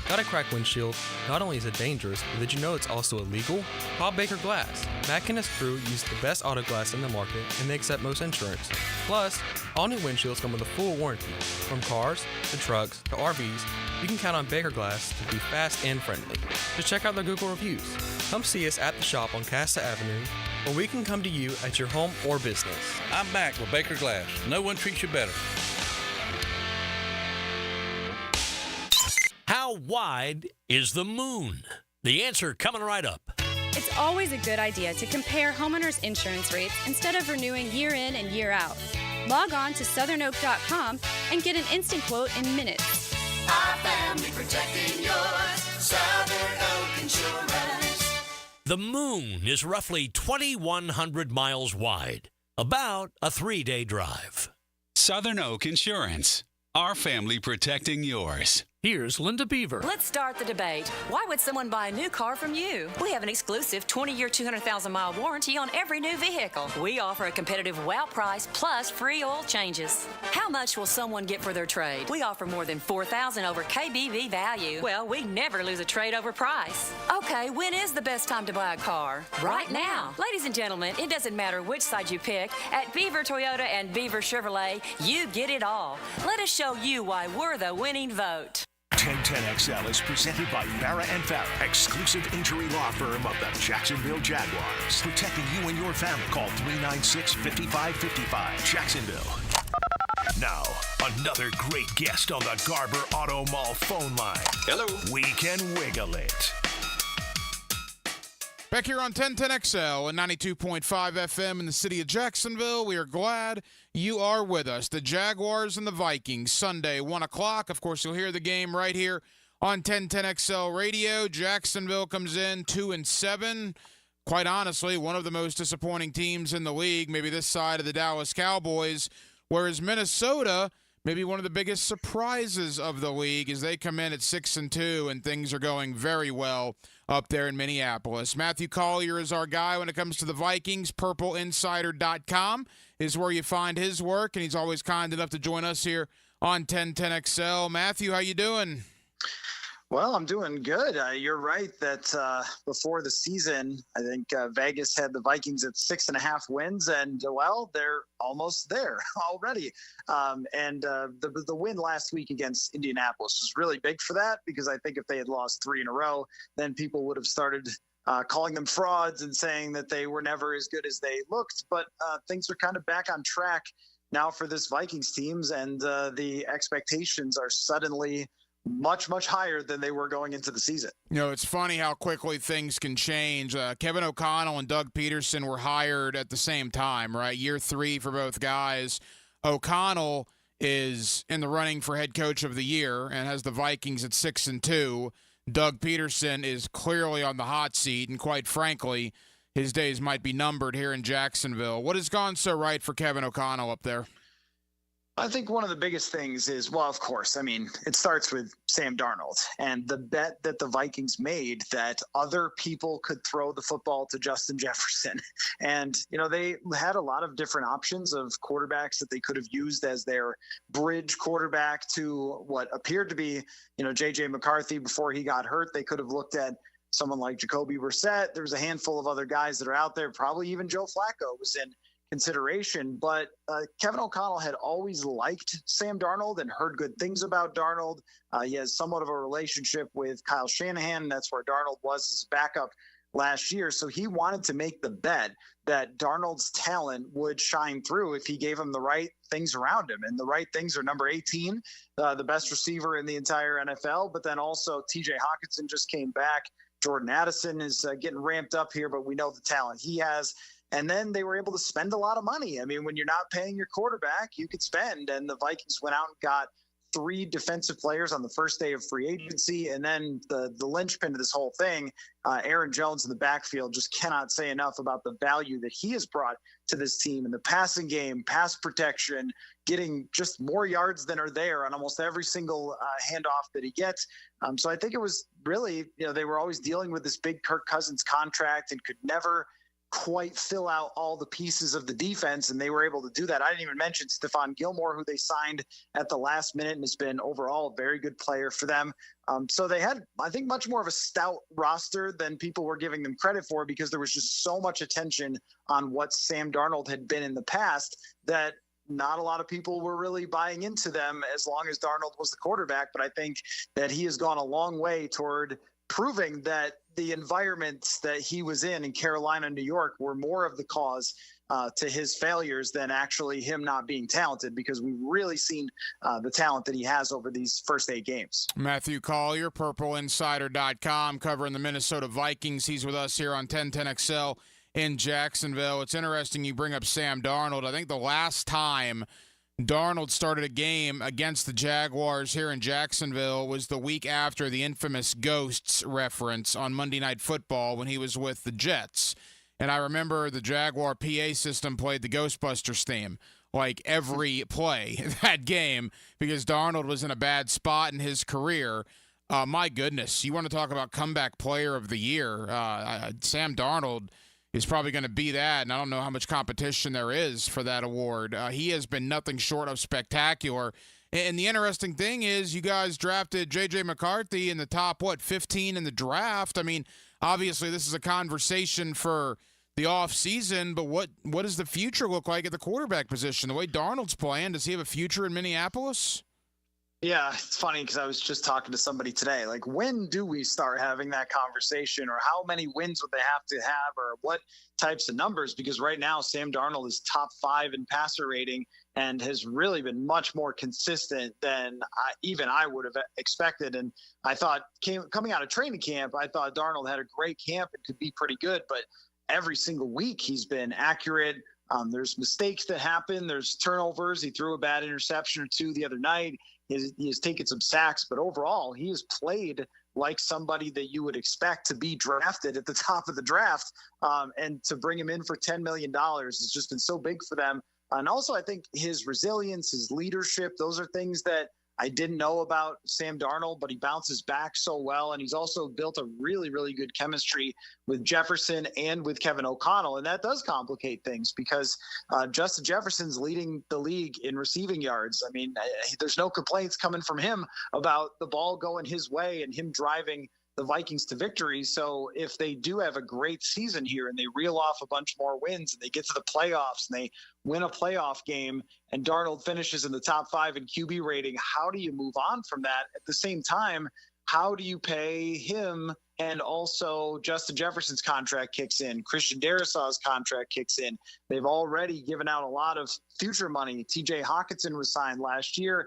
Got a cracked windshield? Not only is it dangerous, but did you know it's also illegal? Call Baker Glass. Mack and his crew use the best auto glass in the market, and they accept most insurance. Plus, all new windshields come with a full warranty. From cars, to trucks, to RVs, you can count on Baker Glass to be fast and friendly. Just check out their Google reviews. Come see us at the shop on Casta Avenue, or we can come to you at your home or business. I'm Mack with Baker Glass. No one treats you better. How wide is the moon? The answer coming right up. It's always a good idea to compare homeowners' insurance rates instead of renewing year in and year out. Log on to southernoak.com and get an instant quote in minutes. Our family protecting yours. Southern Oak Insurance. The moon is roughly 2,100 miles wide, about a 3-day drive. Southern Oak Insurance. Our family protecting yours. Here's Linda Beaver. Let's start the debate. Why would someone buy a new car from you? We have an exclusive 20-year, 200,000-mile warranty on every new vehicle. We offer a competitive wow price plus free oil changes. How much will someone get for their trade? We offer more than $4,000 over KBV value. Well, we never lose a trade over price. Okay, when is the best time to buy a car? Right now. Ladies and gentlemen, it doesn't matter which side you pick. At Beaver Toyota and Beaver Chevrolet, you get it all. Let us show you why we're the winning vote. 1010XL is presented by Farrah & Farrah, exclusive injury law firm of the Jacksonville Jaguars. Protecting you and your family. Call 396-5555. Jacksonville. Now, another great guest on the Garber Auto Mall phone line. Hello. We can wiggle it. Back here on 1010XL and 92.5 FM in the city of Jacksonville, we are glad you are with us. The Jaguars and the Vikings, Sunday, 1 o'clock. Of course, you'll hear the game right here on 1010XL Radio. Jacksonville comes in 2-7. Quite honestly, one of the most disappointing teams in the league, maybe this side of the Dallas Cowboys, whereas Minnesota, maybe one of the biggest surprises of the league as they come in at 6-2 and things are going very well up there in Minneapolis. Matthew Collier is our guy when it comes to the Vikings. PurpleInsider.com is where you find his work, and he's always kind enough to join us here on 1010XL. Matthew, how you doing? Well, I'm doing good. You're right that before the season, I think Vegas had the Vikings at 6.5 wins, and well, they're almost there already. The win last week against Indianapolis was really big for that, because I think if they had lost 3 in a row, then people would have started calling them frauds and saying that they were never as good as they looked. But things are kind of back on track now for this Vikings teams, and the expectations are suddenly much, much higher than they were going into the season. You know, it's funny how quickly things can change. Kevin O'Connell and Doug Peterson were hired at the same time, right? Year 3 for both guys. O'Connell is in the running for head coach of the year and has the Vikings at 6-2. Doug Peterson is clearly on the hot seat, and quite frankly, his days might be numbered here in Jacksonville. What has gone so right for Kevin O'Connell up there? I think one of the biggest things is, well, of course, I mean, it starts with Sam Darnold and the bet that the Vikings made that other people could throw the football to Justin Jefferson. And, they had a lot of different options of quarterbacks that they could have used as their bridge quarterback to what appeared to be, J.J. McCarthy before he got hurt. They could have looked at someone like Jacoby Brissett. There's a handful of other guys that are out there. Probably even Joe Flacco was in consideration, but Kevin O'Connell had always liked Sam Darnold and heard good things about Darnold. He has somewhat of a relationship with Kyle Shanahan. That's where Darnold was as backup last year. So he wanted to make the bet that Darnold's talent would shine through if he gave him the right things around him. And the right things are number 18, the best receiver in the entire NFL, but then also TJ Hawkinson just came back. Jordan Addison is getting ramped up here, but we know the talent he has. And then they were able to spend a lot of money. I mean, when you're not paying your quarterback, you could spend. And the Vikings went out and got 3 defensive players on the first day of free agency. And then the linchpin to this whole thing, Aaron Jones in the backfield, just cannot say enough about the value that he has brought to this team in the passing game, pass protection, getting just more yards than are there on almost every single handoff that he gets. So I think it was really, they were always dealing with this big Kirk Cousins contract and could never quite fill out all the pieces of the defense, and they were able to do that. I didn't even mention Stephon Gilmore, who they signed at the last minute and has been overall a very good player for them. So they had, I think, much more of a stout roster than people were giving them credit for, because there was just so much attention on what Sam Darnold had been in the past that not a lot of people were really buying into them as long as Darnold was the quarterback. But I think that he has gone a long way toward proving that the environments that he was in Carolina and New York were more of the cause to his failures than actually him not being talented, because we've really seen the talent that he has over these first 8 games. Matthew Collier, PurpleInsider.com, covering the Minnesota Vikings. He's with us here on 1010XL in Jacksonville. It's interesting you bring up Sam Darnold. I think the last time Darnold started a game against the Jaguars here in Jacksonville was the week after the infamous Ghosts reference on Monday Night Football when he was with the Jets. And I remember the Jaguar PA system played the Ghostbusters theme like every play that game because Darnold was in a bad spot in his career. My goodness, you want to talk about comeback player of the year. Sam Darnold is probably going to be that, and I don't know how much competition there is for that award. He has been nothing short of spectacular. And the interesting thing is you guys drafted J.J. McCarthy in the top, 15 in the draft. I mean, obviously this is a conversation for the offseason, but what does the future look like at the quarterback position? The way Darnold's playing, does he have a future in Minneapolis? Yeah, it's funny because I was just talking to somebody today. Like, when do we start having that conversation, or how many wins would they have to have, or what types of numbers? Because right now, Sam Darnold is top 5 in passer rating and has really been much more consistent than I would have expected. And I thought coming out of training camp, I thought Darnold had a great camp and could be pretty good, but every single week he's been accurate. There's mistakes that happen. There's turnovers. He threw a bad interception or 2 the other night. He has taken some sacks, but overall, he has played like somebody that you would expect to be drafted at the top of the draft. And to bring him in for $10 million has just been so big for them. And also, I think his resilience, his leadership, those are things that I didn't know about Sam Darnold, but he bounces back so well. And he's also built a really, really good chemistry with Jefferson and with Kevin O'Connell. And that does complicate things because Justin Jefferson's leading the league in receiving yards. I mean, there's no complaints coming from him about the ball going his way and him driving the Vikings to victory. So if they do have a great season here and they reel off a bunch more wins and they get to the playoffs and they win a playoff game and Darnold finishes in the top 5 in QB rating, how do you move on from that? At the same time, how do you pay him? And also Justin Jefferson's contract kicks in. Christian Darrisaw's contract kicks in. They've already given out a lot of future money. TJ Hawkinson was signed last year.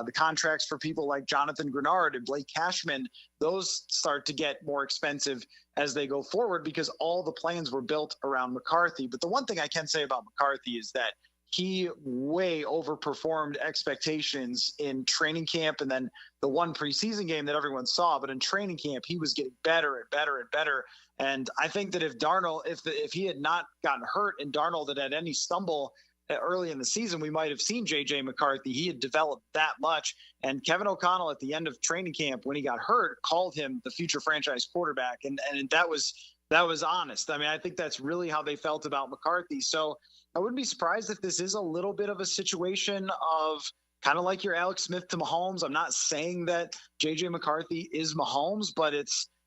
The contracts for people like Jonathan Grenard and Blake Cashman, those start to get more expensive as they go forward because all the plans were built around McCarthy. But the one thing I can say about McCarthy is that he way overperformed expectations in training camp and then the one preseason game that everyone saw. But in training camp, he was getting better and better and better. And I think that if Darnold, if he had not gotten hurt and Darnold had any stumble early in the season, we might have seen J.J. McCarthy. He had developed that much. And Kevin O'Connell at the end of training camp, when he got hurt, called him the future franchise quarterback. And that was honest. I mean, I think that's really how they felt about McCarthy. So I wouldn't be surprised if this is a little bit of a situation of kind of like your Alex Smith to Mahomes. I'm not saying that J.J. McCarthy is Mahomes, but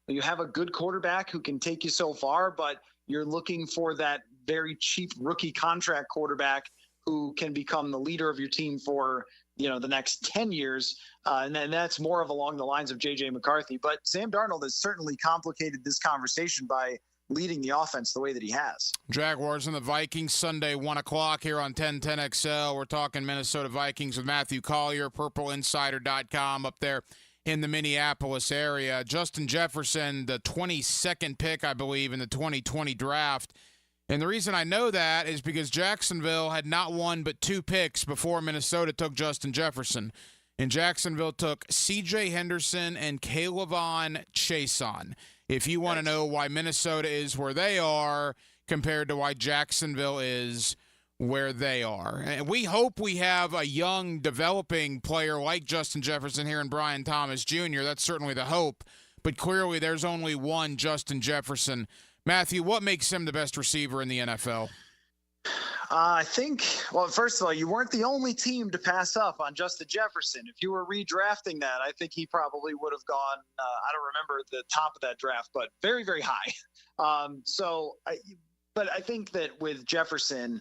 you have a good quarterback who can take you so far, but you're looking for that very cheap rookie contract quarterback who can become the leader of your team for, the next 10 years. And then that's more of along the lines of J.J. McCarthy. But Sam Darnold has certainly complicated this conversation by leading the offense the way that he has. Jaguars and the Vikings Sunday, 1 o'clock here on 1010XL. We're talking Minnesota Vikings with Matthew Collier, PurpleInsider.com up there in the Minneapolis area. Justin Jefferson, the 22nd pick, I believe, in the 2020 draft. And the reason I know that is because Jacksonville had not one but 2 picks before Minnesota took Justin Jefferson. And Jacksonville took C.J. Henderson and K'Lavon Chaisson. If you want to know why Minnesota is where they are compared to why Jacksonville is where they are. And we hope we have a young, developing player like Justin Jefferson here in Brian Thomas Jr. That's certainly the hope. But clearly there's only one Justin Jefferson. Matthew, what makes him the best receiver in the NFL? I think, well, first of all, you weren't the only team to pass up on Justin Jefferson. If you were redrafting that, I think he probably would have gone, I don't remember the top of that draft, but very, very high. But I think that with Jefferson,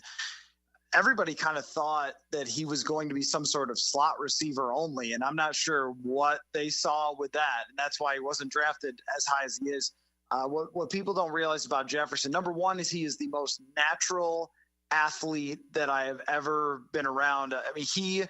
everybody kind of thought that he was going to be some sort of slot receiver only, and I'm not sure what they saw with that, and that's why he wasn't drafted as high as he is. What people don't realize about Jefferson, number one, is he is the most natural athlete that I have ever been around. I mean, he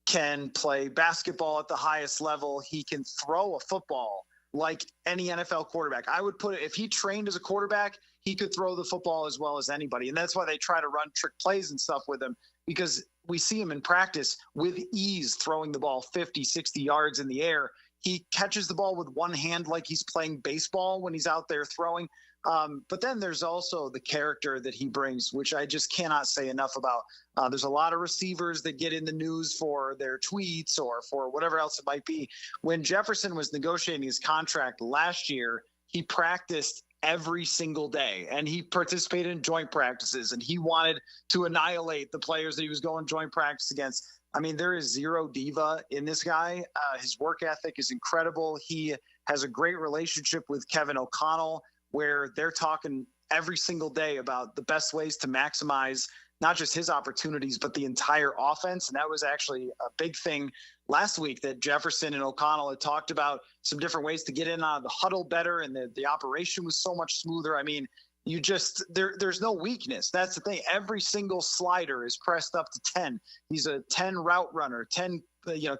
can play basketball at the highest level. He can throw a football like any NFL quarterback. I would put it, if he trained as a quarterback, he could throw the football as well as anybody. And that's why they try to run trick plays and stuff with him, because we see him in practice with ease throwing the ball 50, 60 yards in the air. He catches the ball with one hand like he's playing baseball when he's out there throwing. But then there's also the character that he brings, which I just cannot say enough about. There's a lot of receivers that get in the news for their tweets or for whatever else it might be. When Jefferson was negotiating his contract last year, he practiced every single day, and he participated in joint practices, and he wanted to annihilate the players that he was going joint practice against. I mean, there is zero diva in this guy. His work ethic is incredible. He has a great relationship with Kevin O'Connell, where they're talking every single day about the best ways to maximize not just his opportunities, but the entire offense. And that was actually a big thing last week, that Jefferson and O'Connell had talked about some different ways to get in on the huddle better, and the operation was so much smoother. I mean, there's no weakness. That's the thing. Every single slider is pressed up to 10. He's a 10 route runner, 10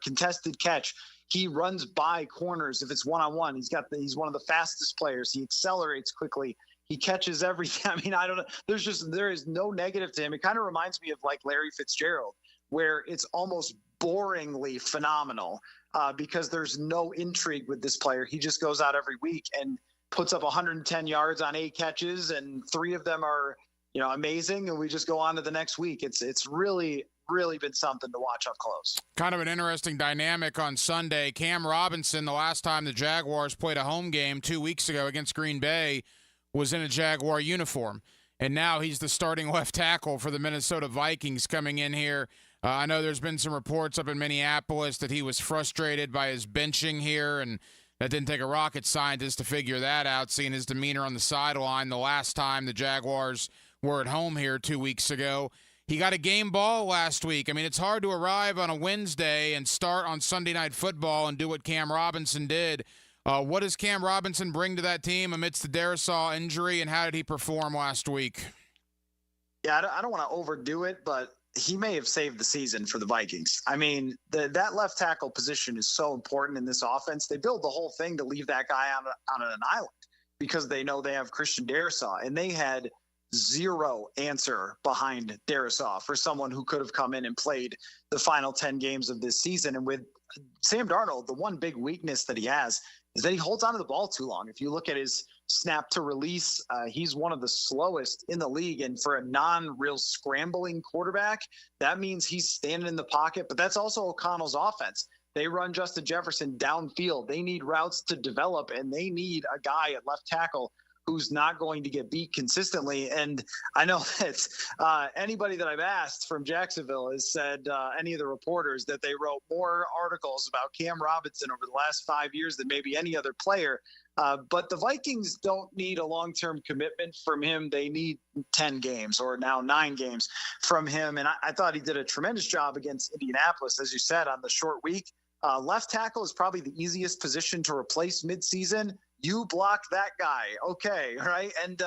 contested catch. He runs by corners if it's one-on-one. He's one of the fastest players. He accelerates quickly. He catches everything. I mean, I don't know. There is no negative to him. It kind of reminds me of like Larry Fitzgerald, where it's almost boringly phenomenal because there's no intrigue with this player. He just goes out every week and puts up 110 yards on 8 catches, and 3 of them are, amazing. And we just go on to the next week. It's really been something to watch up close. Kind of an interesting dynamic on Sunday. Cam Robinson, the last time the Jaguars played a home game 2 weeks ago against Green Bay, was in a Jaguar uniform. And now he's the starting left tackle for the Minnesota Vikings coming in here. I know there's been some reports up in Minneapolis that he was frustrated by his benching here, and that didn't take a rocket scientist to figure that out, seeing his demeanor on the sideline the last time the Jaguars were at home here 2 weeks ago. He got a game ball last week. I mean, it's hard to arrive on a Wednesday and start on Sunday Night Football and do what Cam Robinson did. What does Cam Robinson bring to that team amidst the Darisaw injury, and how did he perform last week? Yeah, I don't want to overdo it, but he may have saved the season for the Vikings. I mean, that left tackle position is so important in this offense. They build the whole thing to leave that guy on an island because they know they have Christian Darisaw, and they had zero answer behind Darisaw for someone who could have come in and played the final 10 games of this season. And with Sam Darnold, the one big weakness that he has is that he holds onto the ball too long. If you look at his snap to release, he's one of the slowest in the league. And for a non-real scrambling quarterback, that means he's standing in the pocket. But that's also O'Connell's offense. They run Justin Jefferson downfield. They need routes to develop, and they need a guy at left tackle who's not going to get beat consistently. And I know that anybody that I've asked from Jacksonville has said, any of the reporters, that they wrote more articles about Cam Robinson over the last 5 years than maybe any other player. But the Vikings don't need a long-term commitment from him. They need 10 games, or now 9 games from him. And I thought he did a tremendous job against Indianapolis, as you said, on the short week. Left tackle is probably the easiest position to replace midseason. You block that guy. Okay. Right. And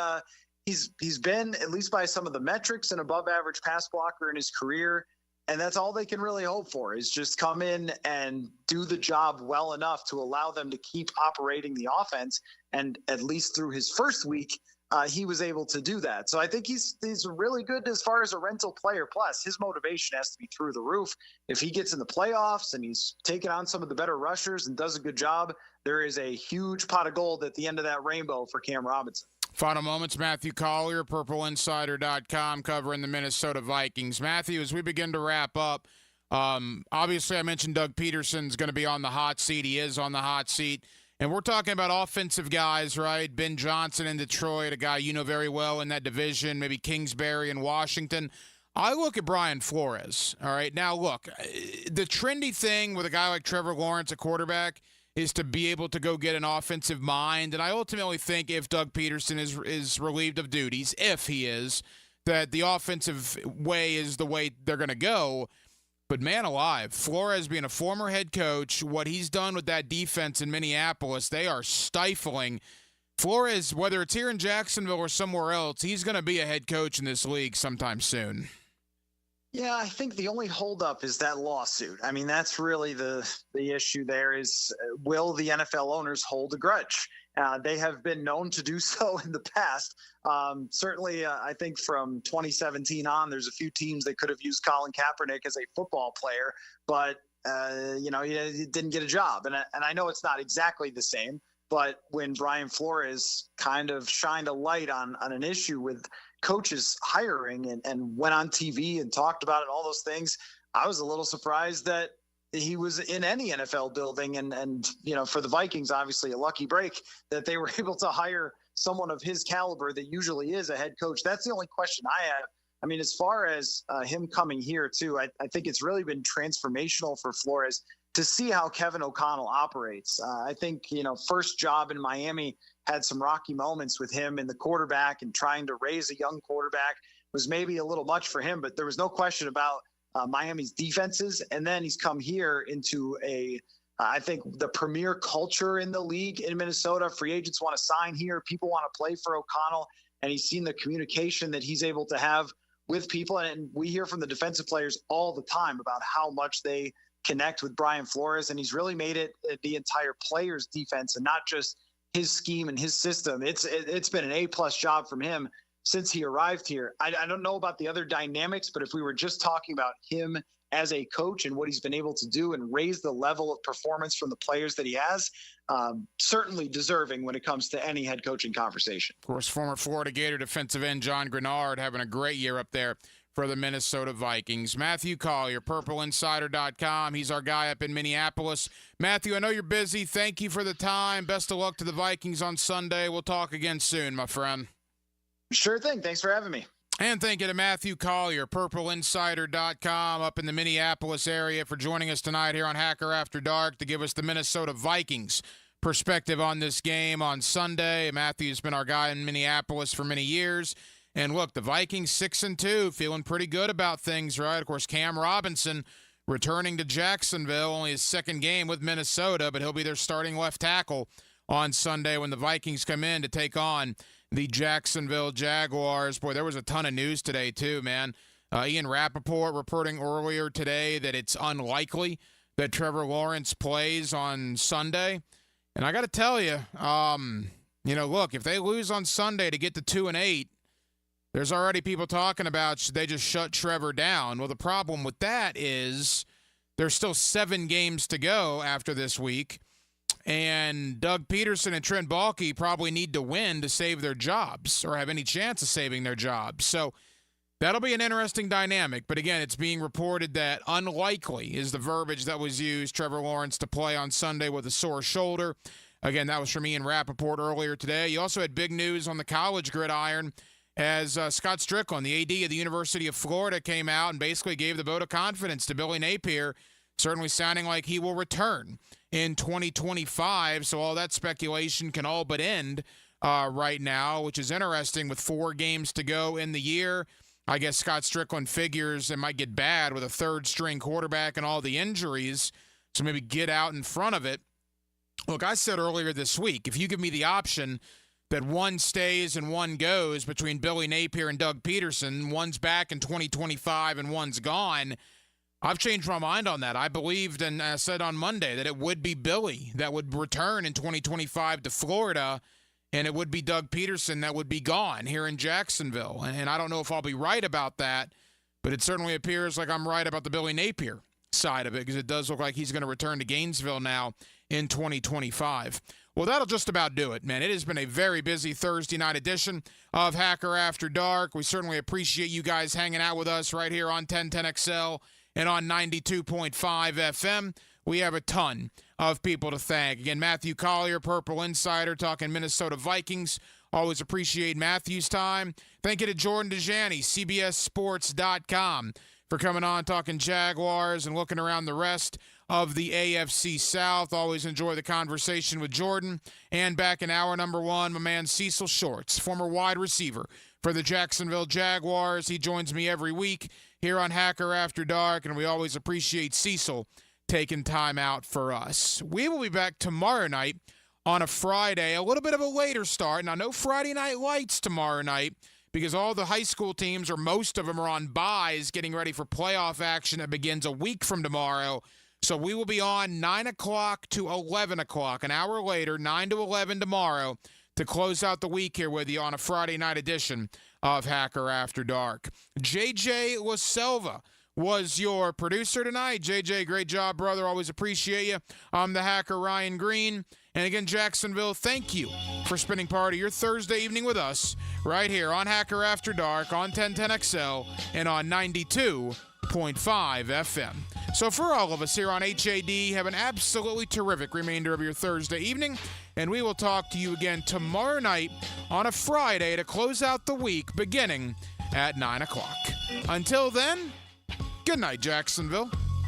he's been, at least by some of the metrics, an above average pass blocker in his career. And that's all they can really hope for, is just come in and do the job well enough to allow them to keep operating the offense. And at least through his first week, he was able to do that. So I think he's really good as far as a rental player. Plus, his motivation has to be through the roof. If he gets in the playoffs and he's taking on some of the better rushers and does a good job, there is a huge pot of gold at the end of that rainbow for Cam Robinson. Final moments, Matthew Collier, PurpleInsider.com, covering the Minnesota Vikings. Matthew, as we begin to wrap up, obviously I mentioned Doug Peterson's going to be on the hot seat. He is on the hot seat. And we're talking about offensive guys, right? Ben Johnson in Detroit, a guy you know very well in that division, maybe Kingsbury in Washington. I look at Brian Flores, all right? Now, look, the trendy thing with a guy like Trevor Lawrence, a quarterback, is to be able to go get an offensive mind. And I ultimately think if Doug Peterson is relieved of duties, if he is, that the offensive way is the way they're going to go. But man alive, Flores being a former head coach, what he's done with that defense in Minneapolis, they are stifling. Flores, whether it's here in Jacksonville or somewhere else, he's going to be a head coach in this league sometime soon. Yeah, I think the only holdup is that lawsuit. I mean, that's really the issue there is, will the NFL owners hold a grudge? They have been known to do so in the past. Certainly, I think from 2017 on, there's a few teams that could have used Colin Kaepernick as a football player, but, he didn't get a job. And I know it's not exactly the same, but when Brian Flores kind of shined a light on an issue with coaches hiring and went on TV and talked about it, all those things, I was a little surprised that he was in any NFL building. And for the Vikings, obviously a lucky break that they were able to hire someone of his caliber that usually is a head coach. That's the only question I have. I mean, as far as him coming here too, I think it's really been transformational for Flores to see how Kevin O'Connell operates. I think, first job in Miami had some rocky moments with him and the quarterback, and trying to raise a young quarterback was maybe a little much for him, but there was no question about Miami's defenses. And then he's come here into I think the premier culture in the league in Minnesota. Free agents want to sign here. People want to play for O'Connell, and he's seen the communication that he's able to have with people. And we hear from the defensive players all the time about how much they connect with Brian Flores, and he's really made it the entire players' defense and not just his scheme and his system. It's been an A+ job from him since he arrived here. I don't know about the other dynamics, but if we were just talking about him as a coach and what he's been able to do and raise the level of performance from the players that he has, certainly deserving when it comes to any head coaching conversation. Of course, former Florida Gator defensive end John Grenard having a great year up there for the Minnesota Vikings. Matthew Collier, PurpleInsider.com. He's our guy up in Minneapolis. Matthew, I know you're busy. Thank you for the time. Best of luck to the Vikings on Sunday. We'll talk again soon, my friend. Sure thing. Thanks for having me. And thank you to Matthew Collier, PurpleInsider.com, up in the Minneapolis area, for joining us tonight here on Hacker After Dark to give us the Minnesota Vikings perspective on this game on Sunday. Matthew's been our guy in Minneapolis for many years. And look, the Vikings 6-2, feeling pretty good about things, right? Of course, Cam Robinson returning to Jacksonville, only his second game with Minnesota, but he'll be their starting left tackle on Sunday when the Vikings come in to take on the Jacksonville Jaguars. Boy, there was a ton of news today too, man. Ian Rappaport reporting earlier today that it's unlikely that Trevor Lawrence plays on Sunday. And I got to tell you, look, if they lose on Sunday to get to 2-8, there's already people talking about should they just shut Trevor down. Well, the problem with that is there's still 7 games to go after this week. And Doug Peterson and Trent Baalke probably need to win to save their jobs or have any chance of saving their jobs. So that'll be an interesting dynamic. But again, it's being reported that unlikely is the verbiage that was used, Trevor Lawrence to play on Sunday with a sore shoulder. Again, that was from Ian Rappaport earlier today. You also had big news on the college gridiron as Scott Strickland, the AD of the University of Florida, came out and basically gave the vote of confidence to Billy Napier, certainly sounding like he will return in 2025. So all that speculation can all but end right now, which is interesting with 4 games to go in the year. I guess Scott Strickland figures it might get bad with a third-string quarterback and all the injuries, so maybe get out in front of it. Look, I said earlier this week, if you give me the option that one stays and one goes between Billy Napier and Doug Peterson, one's back in 2025 and one's gone, I've changed my mind on that. I believed and said on Monday that it would be Billy that would return in 2025 to Florida, and it would be Doug Peterson that would be gone here in Jacksonville. And I don't know if I'll be right about that, but it certainly appears like I'm right about the Billy Napier side of it, because it does look like he's going to return to Gainesville now in 2025. Well, that'll just about do it, man. It has been a very busy Thursday night edition of Hacker After Dark. We certainly appreciate you guys hanging out with us right here on 1010XL and on 92.5 FM. We have a ton of people to thank. Again, Matthew Collier, Purple Insider, talking Minnesota Vikings. Always appreciate Matthew's time. Thank you to Jordan Dejani, CBSSports.com, for coming on, talking Jaguars and looking around the rest of the AFC South. Always enjoy the conversation with Jordan. And back in hour number 1, my man Cecil Shorts, former wide receiver for the Jacksonville Jaguars. He joins me every week here on Hacker After Dark, and we always appreciate Cecil taking time out for us. We will be back tomorrow night on a Friday, a little bit of a later start. Now, no Friday Night Lights tomorrow night, because all the high school teams, or most of them, are on byes getting ready for playoff action that begins a week from tomorrow. So we will be on 9 o'clock to 11 o'clock, an hour later, 9 to 11 tomorrow, to close out the week here with you on a Friday night edition of Hacker After Dark. JJ LaSelva was your producer tonight. JJ, great job, brother. Always appreciate you. I'm the Hacker Ryan Green. And again, Jacksonville, thank you for spending part of your Thursday evening with us right here on Hacker After Dark on 1010XL and on 92.5 FM. So for all of us here on HAD, have an absolutely terrific remainder of your Thursday evening, and we will talk to you again tomorrow night on a Friday to close out the week beginning at 9 o'clock. Until then, good night, Jacksonville.